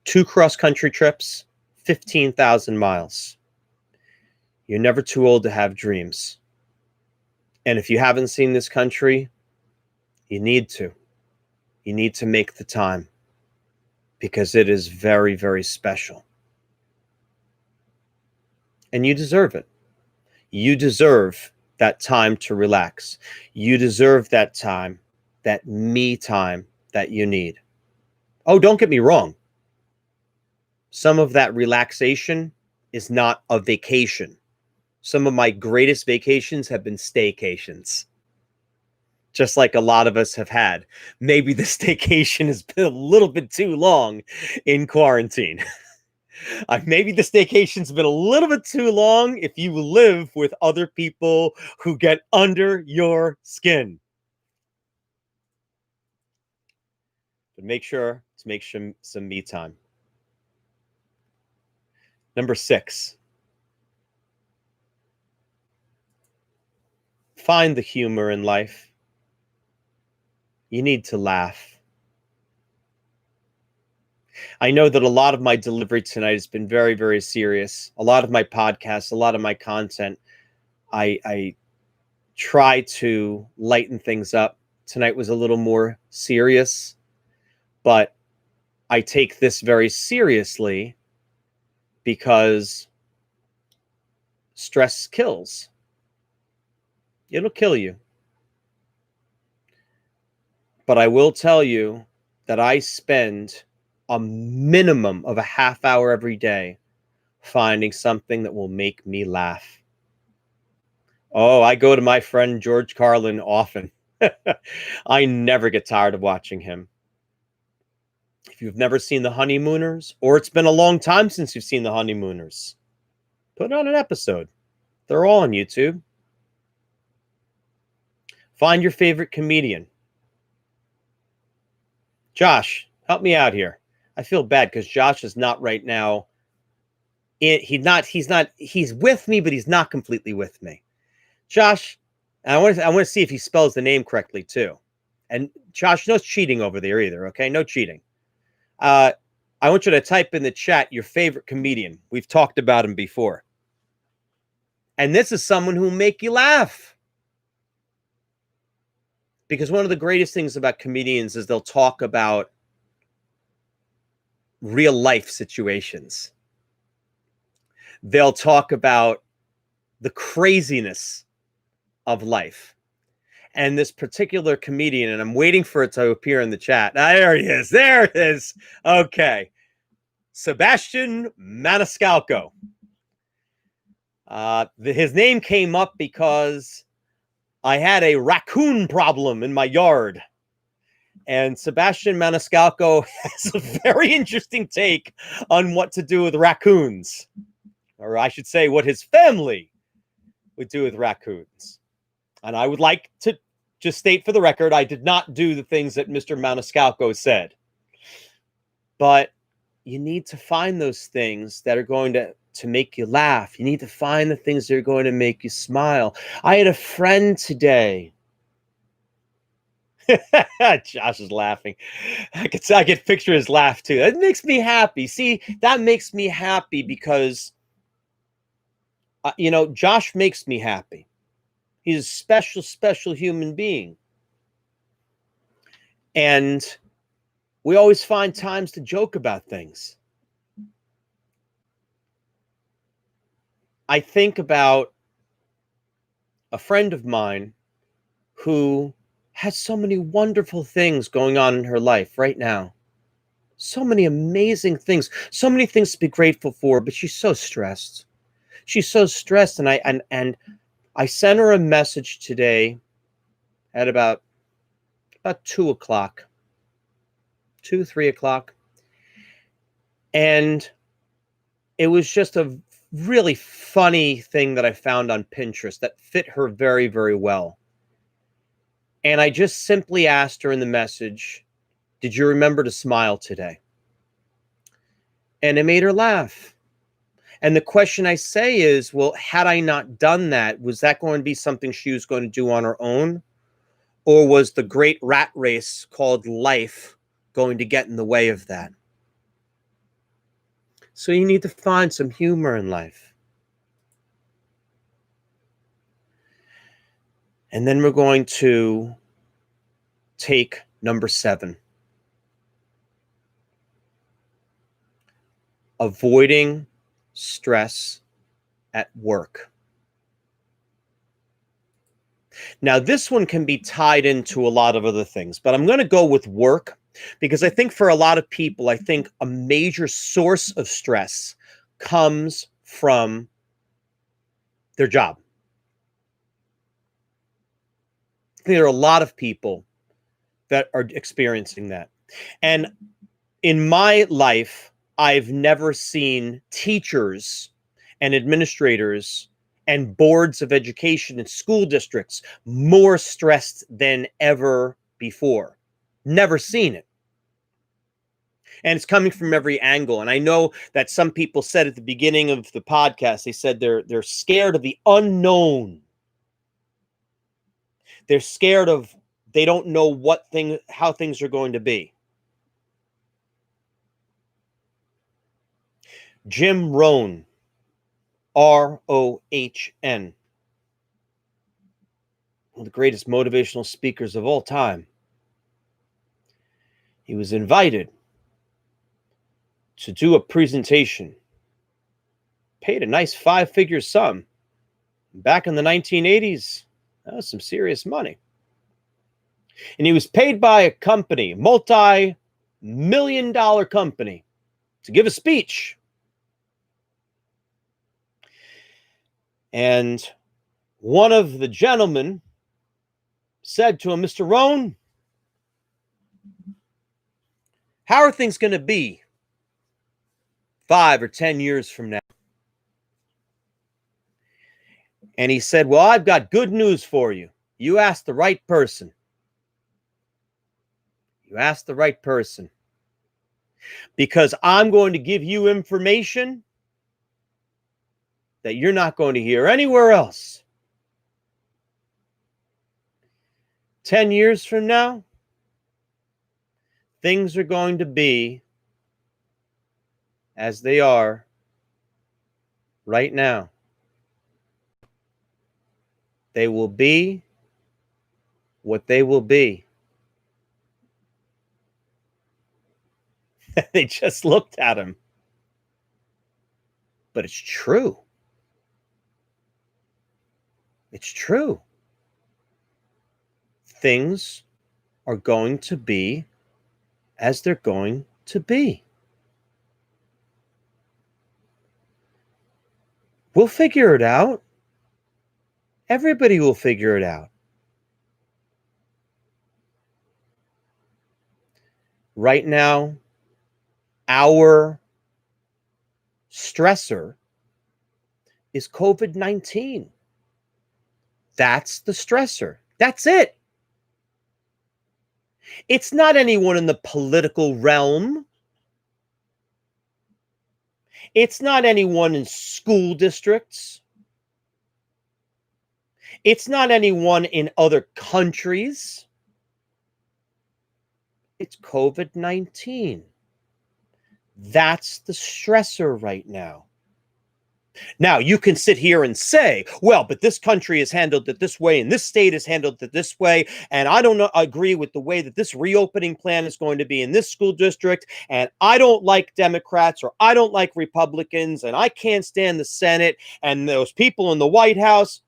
2 cross-country trips, 15,000 miles. You're never too old to have dreams. And if you haven't seen this country, you need to. You need to make the time, because it is very, very special. And you deserve it. You deserve that time to relax. You deserve that time, that me time that you need. Oh, don't get me wrong. Some of that relaxation is not a vacation. Some of my greatest vacations have been staycations. Just like a lot of us have had. Maybe the staycation has been a little bit too long in quarantine. Maybe the staycation's been a little bit too long if you live with other people who get under your skin. But make sure to make some me time. Number 6. Find the humor in life. You need to laugh. I know that a lot of my delivery tonight has been very, very serious. A lot of my podcasts, a lot of my content, I try to lighten things up. Tonight was a little more serious, but I take this very seriously because stress kills. It'll kill you. But I will tell you that I spend a minimum of a half hour every day finding something that will make me laugh. Oh, I go to my friend George Carlin often. I never get tired of watching him. If you've never seen The Honeymooners, or it's been a long time since you've seen The Honeymooners, put on an episode. They're all on YouTube. Find your favorite comedian. Josh, help me out here. I feel bad because Josh is not right now. He's with me, but he's not completely with me. Josh, I want to see if he spells the name correctly too. And Josh, no cheating over there either, okay? No cheating. I want you to type in the chat your favorite comedian. We've talked about him before. And this is someone who will make you laugh. Because one of the greatest things about comedians is they'll talk about real life situations. They'll talk about the craziness of life. And this particular comedian, and I'm waiting for it to appear in the chat. There he is. There it is. Okay. Sebastian Maniscalco. His name came up because I had a raccoon problem in my yard. And Sebastian Maniscalco has a very interesting take on what to do with raccoons. Or I should say, what his family would do with raccoons. And I would like to just state for the record, I did not do the things that Mr. Maniscalco said. But you need to find those things that are going to make you laugh. You need to find the things that are going to make you smile. I had a friend today. Josh is laughing. I can picture his laugh too. That makes me happy. See, that makes me happy because, Josh makes me happy. He's a special, special human being. And we always find times to joke about things. I think about a friend of mine who has so many wonderful things going on in her life right now. So many amazing things, so many things to be grateful for, but she's so stressed. She's so stressed. And I sent her a message today at about 2 o'clock, 3 o'clock. And it was just a really funny thing that I found on Pinterest that fit her very, very well. And I just simply asked her in the message, did you remember to smile today? And it made her laugh. And the question I say is, well, had I not done that, was that going to be something she was going to do on her own? Or was the great rat race called life going to get in the way of that? So you need to find some humor in life. And then we're going to take number 7. Avoiding stress at work. Now, this one can be tied into a lot of other things, but I'm going to go with work because I think for a lot of people, I think a major source of stress comes from their job. I think there are a lot of people that are experiencing that. And in my life, I've never seen teachers and administrators and boards of education and school districts more stressed than ever before. Never seen it. And it's coming from every angle. And I know that some people said at the beginning of the podcast, they said they're scared of the unknown. They're scared of, they don't know how things are going to be. Jim Rohn, Rohn, of the greatest motivational speakers of all time. He was invited to do a presentation, paid a nice five-figure sum. Back in the 1980s, that was some serious money. And he was paid by a company, multi-million-dollar company, to give a speech. And one of the gentlemen said to him, "Mr. Rohn, how are things going to be 5 or 10 years from now?" And he said, "Well, I've got good news for you. You asked the right person. You asked the right person. Because I'm going to give you information that you're not going to hear anywhere else. 10 years from now, things are going to be as they are right now. They will be what they will be." They just looked at him. But it's true. It's true. Things are going to be as they're going to be. We'll figure it out. Everybody will figure it out. Right now, our stressor is COVID-19. That's the stressor. That's it. It's not anyone in the political realm. It's not anyone in school districts. It's not anyone in other countries. It's COVID-19. That's the stressor right now. Now, you can sit here and say, well, but this country has handled it this way, and this state has handled it this way, and I don't agree with the way that this reopening plan is going to be in this school district, and I don't like Democrats, or I don't like Republicans, and I can't stand the Senate, and those people in the White House.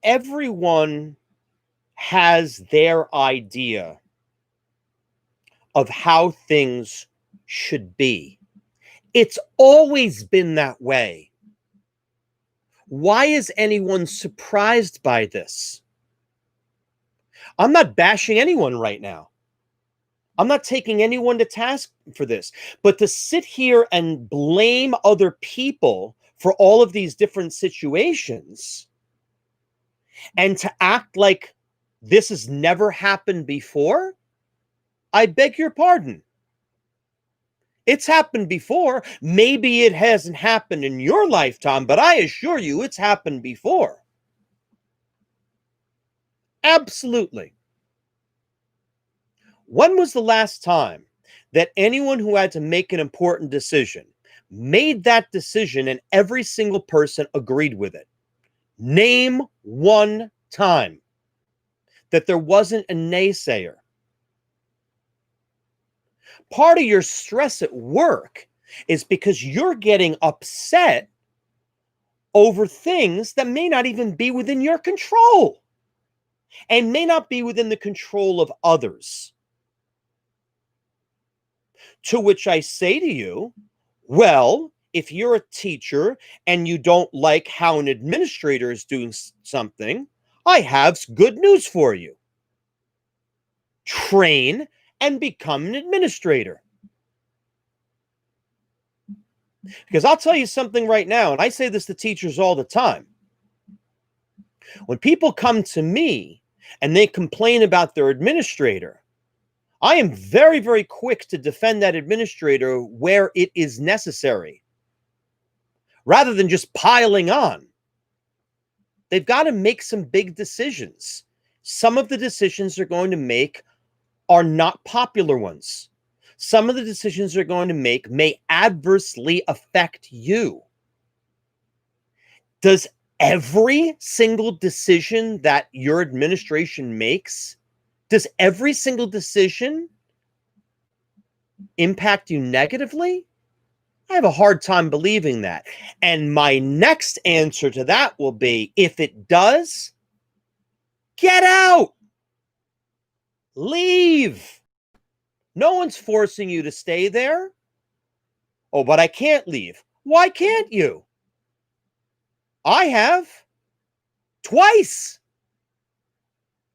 Everyone has their idea of how things should be. It's always been that way. Why is anyone surprised by this? I'm not bashing anyone right now. I'm not taking anyone to task for this. But to sit here and blame other people for all of these different situations and to act like this has never happened before, I beg your pardon. It's happened before. Maybe it hasn't happened in your lifetime, but I assure you it's happened before. Absolutely. When was the last time that anyone who had to make an important decision made that decision and every single person agreed with it? Name one time that there wasn't a naysayer. Part of your stress at work is because you're getting upset over things that may not even be within your control and may not be within the control of others. To which I say to you, well, if you're a teacher and you don't like how an administrator is doing something, I have good news for you. Train and become an administrator. Because I'll tell you something right now, and I say this to teachers all the time. When people come to me and they complain about their administrator, I am very, very quick to defend that administrator where it is necessary, rather than just piling on. They've got to make some big decisions. Some of the decisions they're going to make are not popular ones. Some of the decisions they're going to make may adversely affect you. Does every single decision that your administration makes, does every single decision impact you negatively? I have a hard time believing that. And my next answer to that will be, if it does, get out. Leave. No one's forcing you to stay there. Oh, but I can't leave. Why can't you? I have. Twice.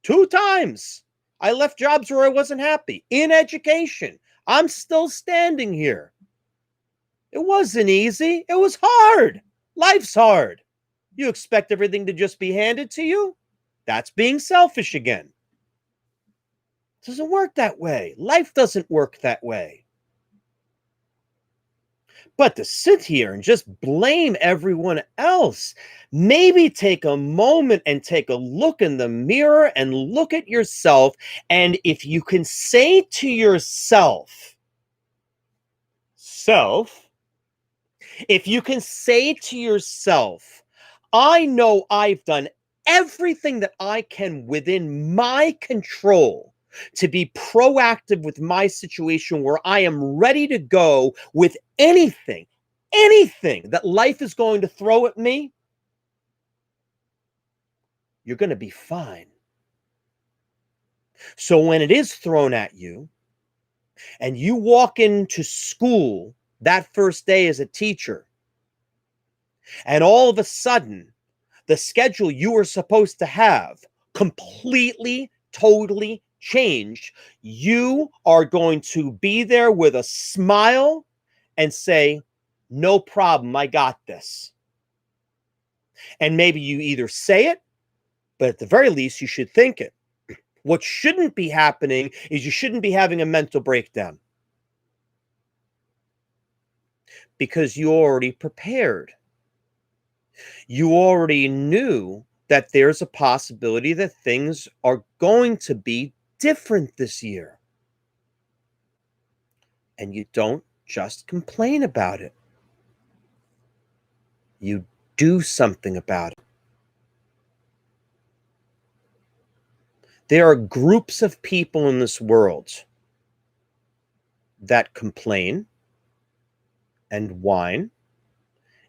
2 times. I left jobs where I wasn't happy. In education. I'm still standing here. It wasn't easy. It was hard. Life's hard. You expect everything to just be handed to you? That's being selfish again. It doesn't work that way. Life doesn't work that way. But to sit here and just blame everyone else, maybe take a moment and take a look in the mirror and look at yourself. And if you can say to yourself, if you can say to yourself, I know I've done everything that I can within my control to be proactive with my situation, where I am ready to go with anything that life is going to throw at me, you're going to be fine. So when it is thrown at you and you walk into school that first day as a teacher, and all of a sudden the schedule you were supposed to have completely, totally changed, you are going to be there with a smile and say, no problem, I got this. And maybe you either say it, but at the very least, you should think it. What shouldn't be happening is you shouldn't be having a mental breakdown, because you already prepared. You already knew that there's a possibility that things are going to be different this year. And you don't just complain about it. You do something about it. There are groups of people in this world that complain and whine,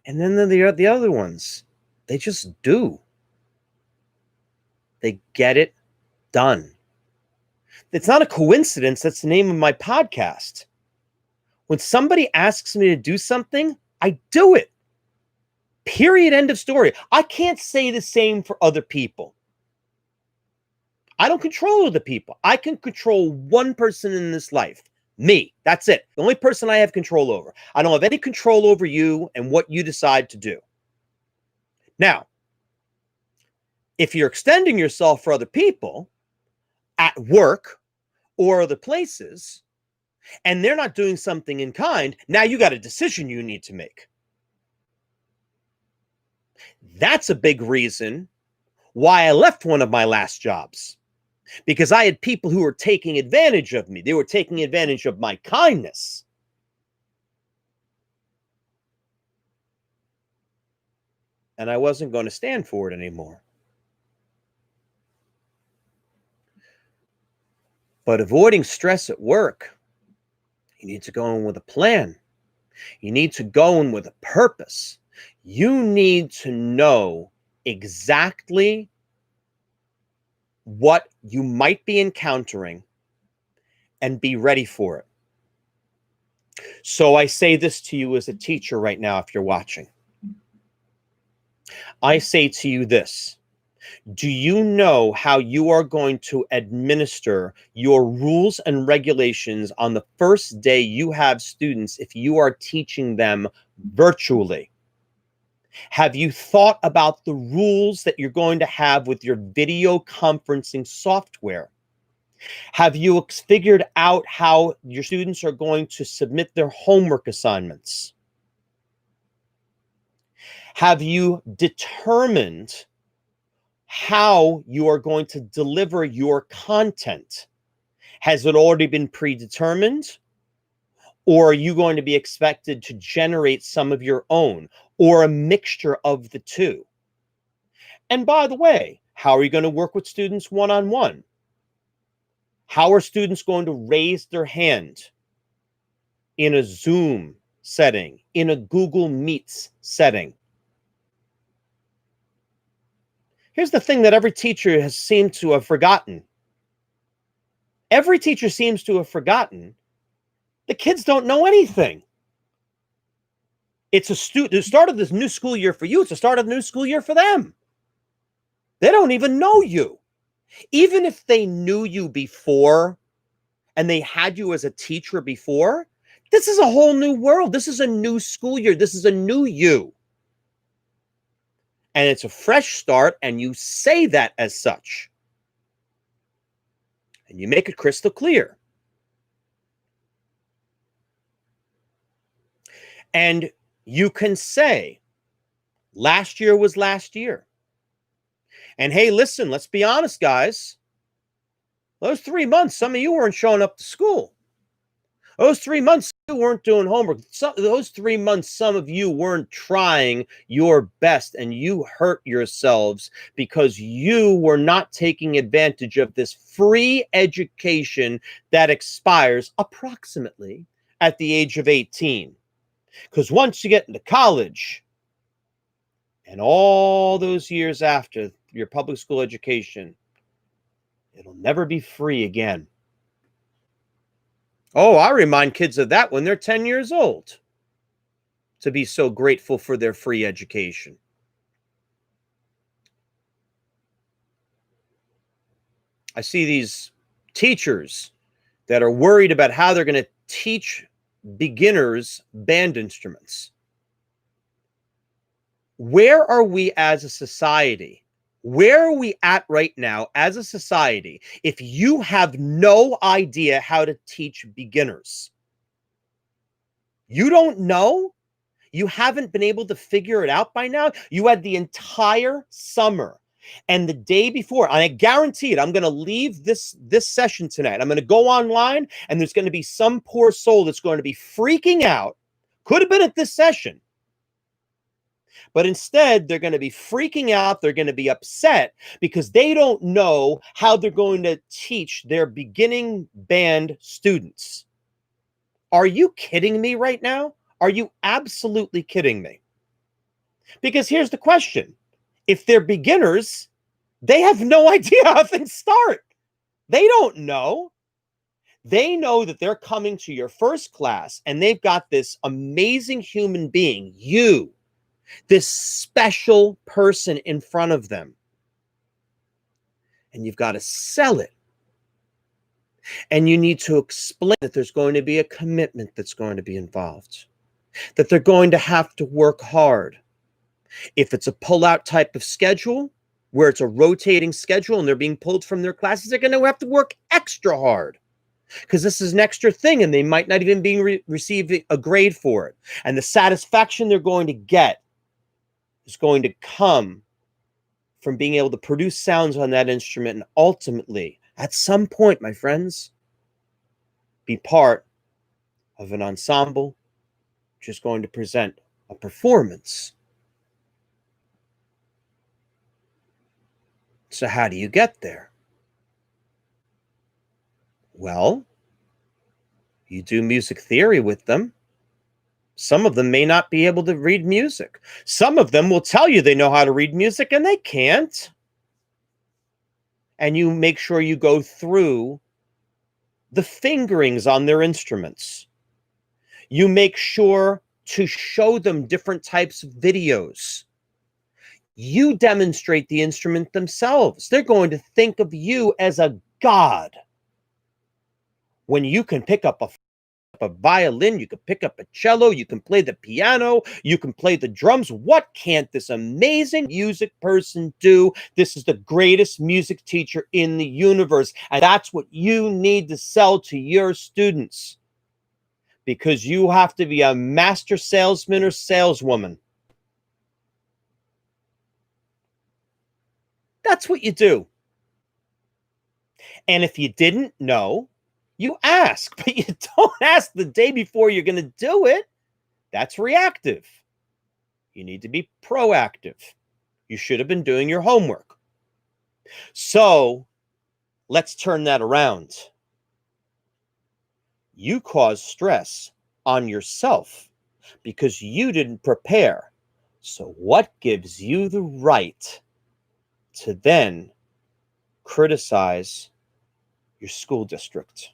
and then there are the other ones. They just do. They get it done. It's not a coincidence that's the name of my podcast. When somebody asks me to do something, I do it. Period. End of story. I can't say the same for other people. I don't control other people. I can control one person in this life. Me. That's it. The only person I have control over. I don't have any control over you and what you decide to do. Now, if you're extending yourself for other people at work or other places, and they're not doing something in kind, now you got a decision you need to make. That's a big reason why I left one of my last jobs, because I had people who were taking advantage of me. They were taking advantage of my kindness. And I wasn't going to stand for it anymore. But avoiding stress at work, you need to go in with a plan. You need to go in with a purpose. You need to know exactly what you might be encountering and be ready for it. So I say this to you as a teacher right now, if you're watching. I say to you this: do you know how you are going to administer your rules and regulations on the first day you have students if you are teaching them virtually? Have you thought about the rules that you're going to have with your video conferencing software? Have you figured out how your students are going to submit their homework assignments? Have you determined how you are going to deliver your content? Has it already been predetermined? Or are you going to be expected to generate some of your own, or a mixture of the two? And by the way, how are you going to work with students one-on-one? How are students going to raise their hand in a Zoom setting, in a Google Meets setting? Here's the thing that every teacher has seemed to have forgotten. Every teacher seems to have forgotten the kids don't know anything. It's the start of this new school year for you. It's the start of the new school year for them. They don't even know you. Even if they knew you before and they had you as a teacher before, this is a whole new world. This is a new school year. This is a new you. And it's a fresh start, and you say that as such. And you make it crystal clear. And you can say, last year was last year. And hey, listen, let's be honest, guys. Those 3 months, some of you weren't showing up to school. Those 3 months, you weren't doing homework. Those 3 months, some of you weren't trying your best, and you hurt yourselves because you were not taking advantage of this free education that expires approximately at the age of 18. Because once you get into college and all those years after your public school education, it'll never be free again. Oh, I remind kids of that when they're 10 years old, to be so grateful for their free education. I see these teachers that are worried about how they're going to teach beginners band instruments. Where are we as a society? Where are we at right now as a society if you have no idea how to teach beginners? You don't know? You haven't been able to figure it out by now? You had the entire summer and the day before, and I guarantee it, I'm going to leave this session tonight. I'm going to go online, and there's going to be some poor soul that's going to be freaking out. Could have been at this session. But instead, they're going to be freaking out. They're going to be upset because they don't know how they're going to teach their beginning band students. Are you kidding me right now? Are you absolutely kidding me? Because here's the question. If they're beginners, they have no idea how things start. They don't know. They know that they're coming to your first class and they've got this amazing human being, you, this special person in front of them. And you've got to sell it. And you need to explain that there's going to be a commitment that's going to be involved, that they're going to have to work hard. If it's a pull-out type of schedule, where it's a rotating schedule and they're being pulled from their classes, they're going to have to work extra hard because this is an extra thing and they might not even be receiving a grade for it. And the satisfaction they're going to get is going to come from being able to produce sounds on that instrument and ultimately, at some point, my friends, be part of an ensemble which is going to present a performance. So how do you get there? Well, you do music theory with them. Some of them may not be able to read music. Some of them will tell you they know how to read music and they can't. And you make sure you go through the fingerings on their instruments. You make sure to show them different types of videos. You demonstrate the instrument themselves. They're going to think of you as a god. When you can pick up a violin, you can pick up a cello, you can play the piano, you can play the drums. What can't this amazing music person do? This is the greatest music teacher in the universe. And that's what you need to sell to your students. Because you have to be a master salesman or saleswoman. That's what you do. And if you didn't know, you ask, but you don't ask the day before you're going to do it. That's reactive. You need to be proactive. You should have been doing your homework. So let's turn that around. You caused stress on yourself because you didn't prepare. So what gives you the right to then criticize your school district?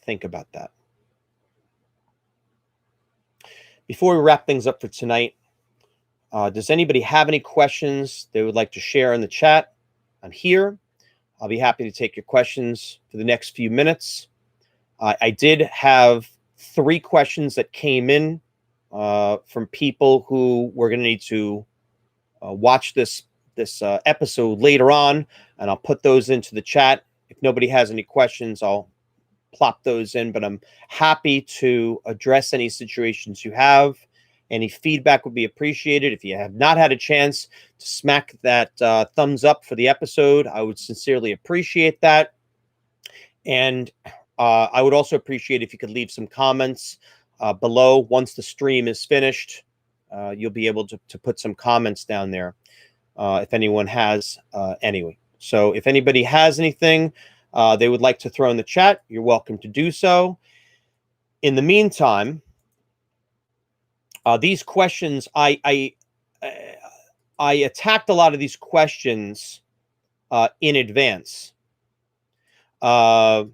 Think about that. Before we wrap things up for tonight, does anybody have any questions they would like to share in the chat? I'm here. I'll be happy to take your questions for the next few minutes. I did have 3 questions that came in from people who were going to need to watch this episode later on, and I'll put those into the chat. If nobody has any questions, I'll plop those in, but I'm happy to address any situations you have. Any feedback would be appreciated. If you have not had a chance to smack that thumbs up for the episode, I would sincerely appreciate that. And I would also appreciate if you could leave some comments below. Once the stream is finished, you'll be able to put some comments down there if anyone has any. So if anybody has anything they would like to throw in the chat, you're welcome to do so. In the meantime, these questions, I attacked a lot of these questions in advance, but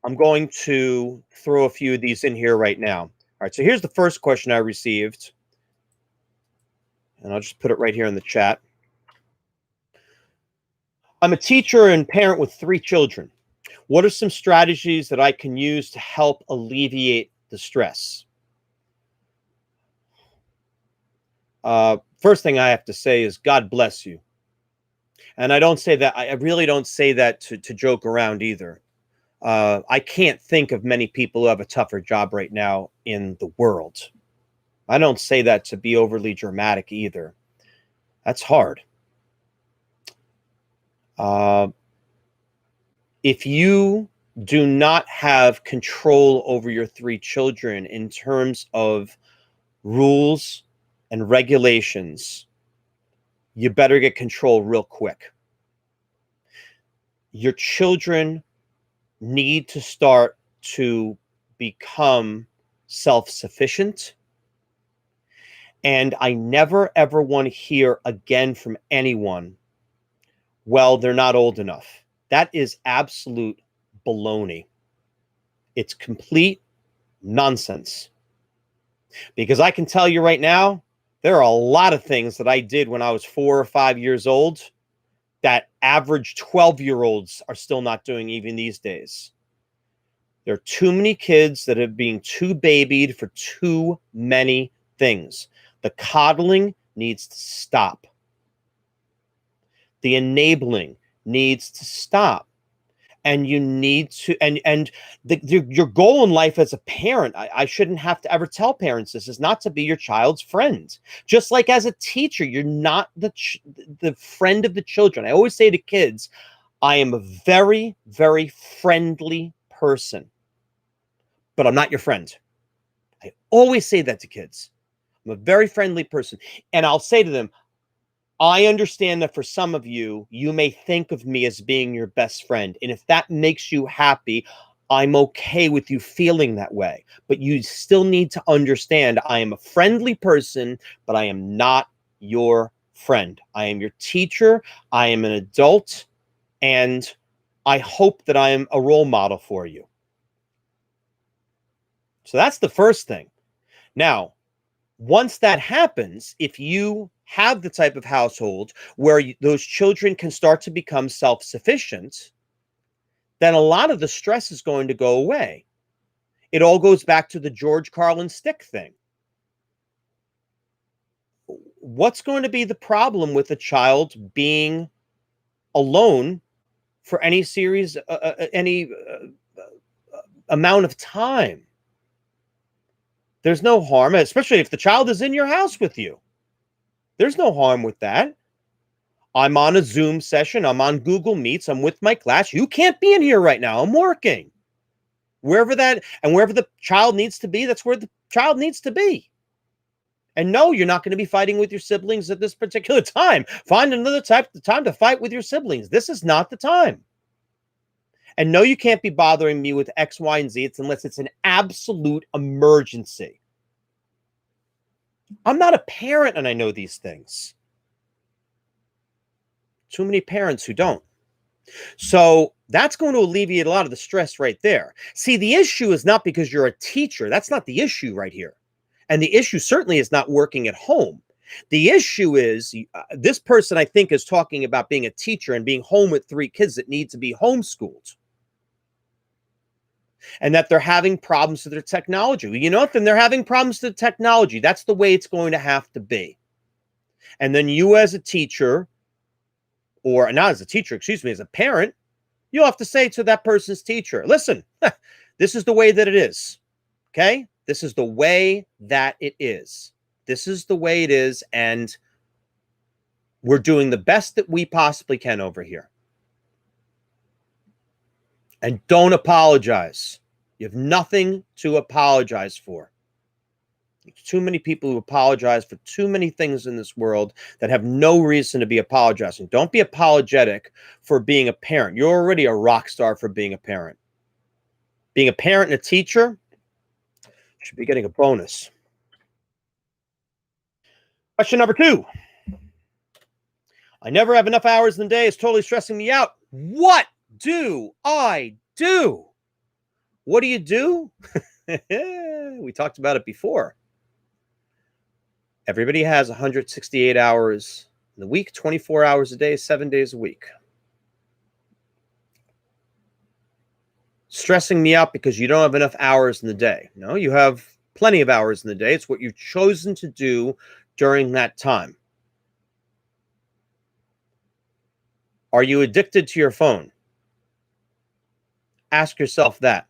I'm going to throw a few of these in here right now. All right, so here's the first question I received, and I'll just put it right here in the chat. I'm a teacher and parent with 3 children. What are some strategies that I can use to help alleviate the stress? First thing I have to say is God bless you. And I don't say that, I really don't say that to joke around either. I can't think of many people who have a tougher job right now in the world. I don't say that to be overly dramatic either. That's hard. If you do not have control over your 3 children in terms of rules and regulations, you better get control real quick. Your children need to start to become self-sufficient. And I never, ever want to hear again from anyone, well, they're not old enough. That is absolute baloney. It's complete nonsense. Because I can tell you right now, there are a lot of things that I did when I was 4 or 5 years old that average 12-year-olds are still not doing even these days. There are too many kids that are being too babied for too many things. The coddling needs to stop. The enabling needs to stop. And you need to, your goal in life as a parent, I shouldn't have to ever tell parents this, is not to be your child's friend. Just like as a teacher, you're not the friend of the children. I always say to kids, I am a very, very friendly person, but I'm not your friend. I always say that to kids. I'm a very friendly person. And I'll say to them, I understand that for some of you, you may think of me as being your best friend. And if that makes you happy, I'm okay with you feeling that way. But you still need to understand I am a friendly person, but I am not your friend. I am your teacher. I am an adult. And I hope that I am a role model for you. So that's the first thing. Now, once that happens, if you have the type of household where those children can start to become self-sufficient, then a lot of the stress is going to go away. It all goes back to the George Carlin stick thing. What's going to be the problem with a child being alone for any amount of time? There's no harm, especially if the child is in your house with you. There's no harm with that. I'm on a Zoom session. I'm on Google Meets. I'm with my class. You can't be in here right now. I'm working. Wherever the child needs to be, that's where child needs to be. And no, you're not going to be fighting with your siblings at this particular time. Find another time to fight with your siblings. This is not the time. And no, you can't be bothering me with X, Y, and Z unless it's an absolute emergency. I'm not a parent and I know these things. Too many parents who don't. So that's going to alleviate a lot of the stress right there. See, the issue is not because you're a teacher. That's not the issue right here. And the issue certainly is not working at home. The issue is this person, I think, is talking about being a teacher and being home with 3 kids that need to be homeschooled. And that they're having problems with their technology. Well, you know what? Then they're having problems with the technology. That's the way it's going to have to be. And then you as a teacher, or not as a teacher, excuse me, as a parent, you'll have to say to that person's teacher, listen, this is the way that it is. Okay? This is the way that it is. This is the way it is. And we're doing the best that we possibly can over here. And don't apologize. You have nothing to apologize for. There's too many people who apologize for too many things in this world that have no reason to be apologizing. Don't be apologetic for being a parent. You're already a rock star for being a parent. Being a parent and a teacher should be getting a bonus. Question number 2. I never have enough hours in the day. It's totally stressing me out. What do I do? What do you do? We talked about it before. Everybody has 168 hours in the week, 24 hours a day, 7 days a week. Stressing me out because you don't have enough hours in the day. No, you have plenty of hours in the day. It's what you've chosen to do during that time. Are you addicted to your phone? Ask yourself that.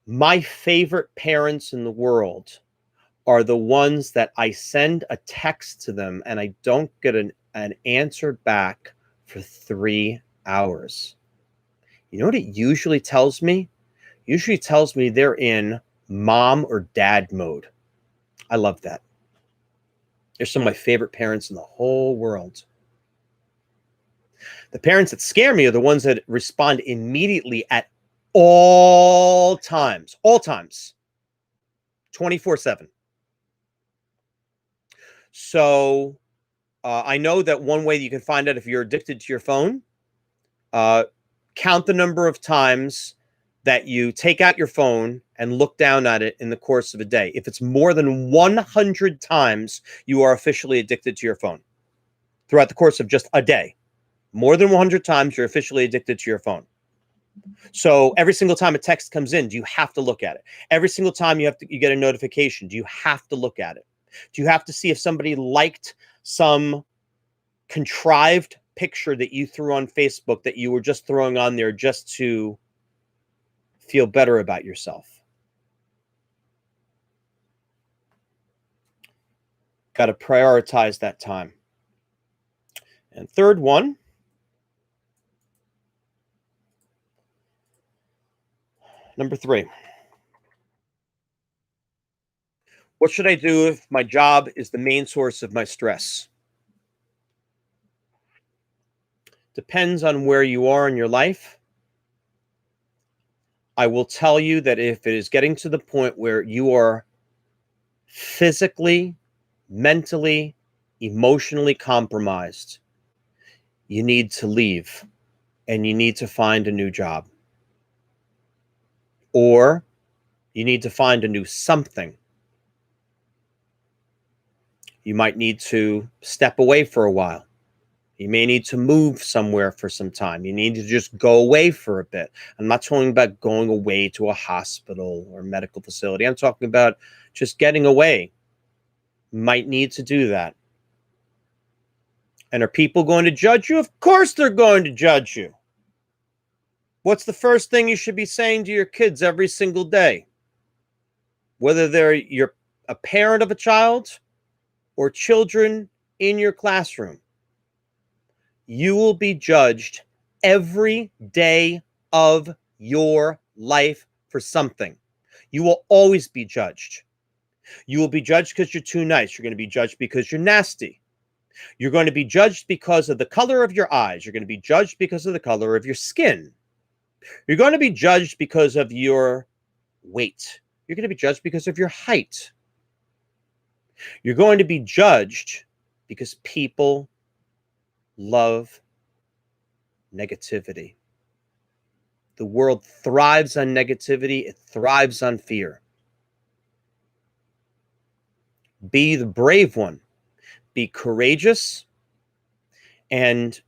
My favorite parents in the world are the ones that I send a text to them and I don't get an answer back for 3 hours. You know what it usually tells me? Usually tells me they're in mom or dad mode. I love that. They're some of my favorite parents in the whole world. The parents that scare me are the ones that respond immediately at all times, 24/7. So I know that one way you can find out if you're addicted to your phone, count the number of times that you take out your phone and look down at it in the course of a day. If it's more than 100 times, you are officially addicted to your phone throughout the course of just a day. More than 100 times, you're officially addicted to your phone. So every single time a text comes in, do you have to look at it? Every single time you get a notification, do you have to look at it? Do you have to see if somebody liked some contrived picture that you threw on Facebook that you were just throwing on there just to feel better about yourself? Got to prioritize that time. And third one, number 3. What should I do if my job is the main source of my stress? Depends on where you are in your life. I will tell you that if it is getting to the point where you are physically, mentally, emotionally compromised, you need to leave and you need to find a new job. Or you need to find a new something. You might need to step away for a while. You may need to move somewhere for some time. You need to just go away for a bit. I'm not talking about going away to a hospital or medical facility. I'm talking about just getting away. You might need to do that. And are people going to judge you? Of course they're going to judge you. What's the first thing you should be saying to your kids every single day? Whether you're a parent of a child or children in your classroom, you will be judged every day of your life for something. You will always be judged. You will be judged because you're too nice. You're going to be judged because you're nasty. You're going to be judged because of the color of your eyes. You're going to be judged because of the color of your skin. You're going to be judged because of your weight. You're going to be judged because of your height. You're going to be judged because people love negativity. The world thrives on negativity. It thrives on fear. Be the brave one. Be courageous. And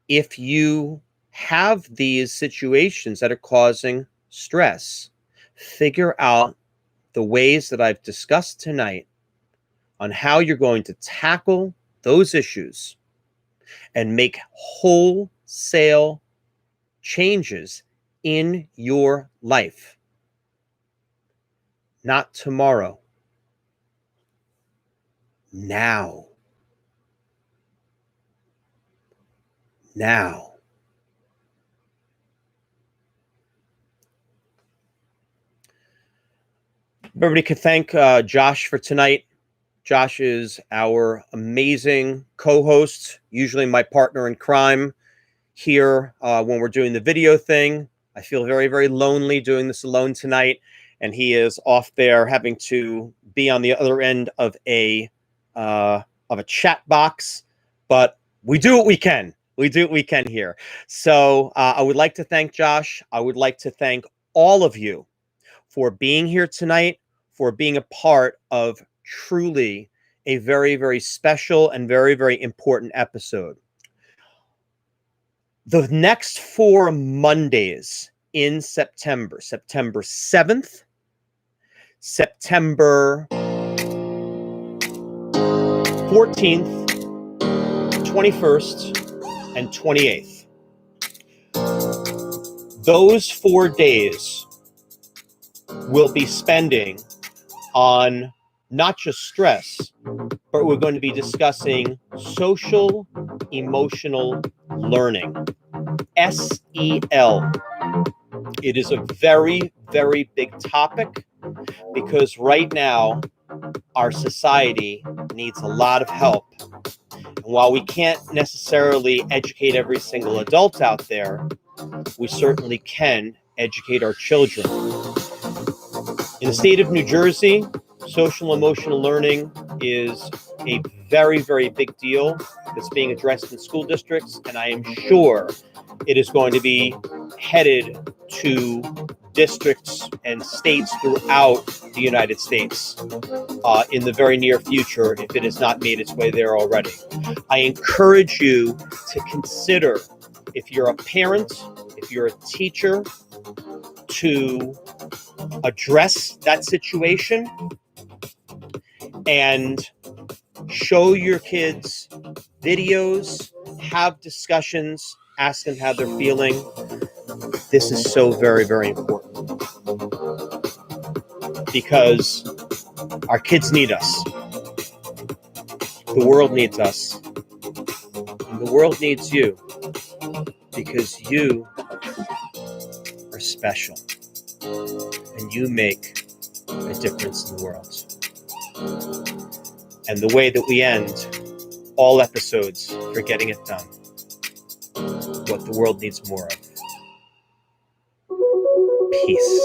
if you have these situations that are causing stress, figure out the ways that I've discussed tonight on how you're going to tackle those issues and make wholesale changes in your life. Not tomorrow. Now. Now. Everybody can thank Josh for tonight. Josh is our amazing co-host, usually my partner in crime here when we're doing the video thing. I feel very, very lonely doing this alone tonight, and he is off there having to be on the other end of a chat box, but we do what we can. We do what we can here. So I would like to thank Josh. I would like to thank all of you for being here tonight, for being a part of truly a very, very special and very, very important episode. The next 4 Mondays in September, September 7th, September 14th, 21st, and 28th. Those 4 days we'll be spending on not just stress, but we're going to be discussing social emotional learning, SEL. It is a very, very big topic because right now our society needs a lot of help. And while we can't necessarily educate every single adult out there, we certainly can educate our children. In the state of New Jersey, social emotional learning is a very, very big deal that's being addressed in school districts, and I am sure it is going to be headed to districts and states throughout the United States in the very near future, if it has not made its way there already. I encourage you to consider, if you're a parent, if you're a teacher, to address that situation and show your kids videos, have discussions, ask them how they're feeling. This is so very, very important because our kids need us. The world needs us. And the world needs you because you are special and you make a difference in the world. And the way that we end all episodes for getting it done, what the world needs more of. Peace.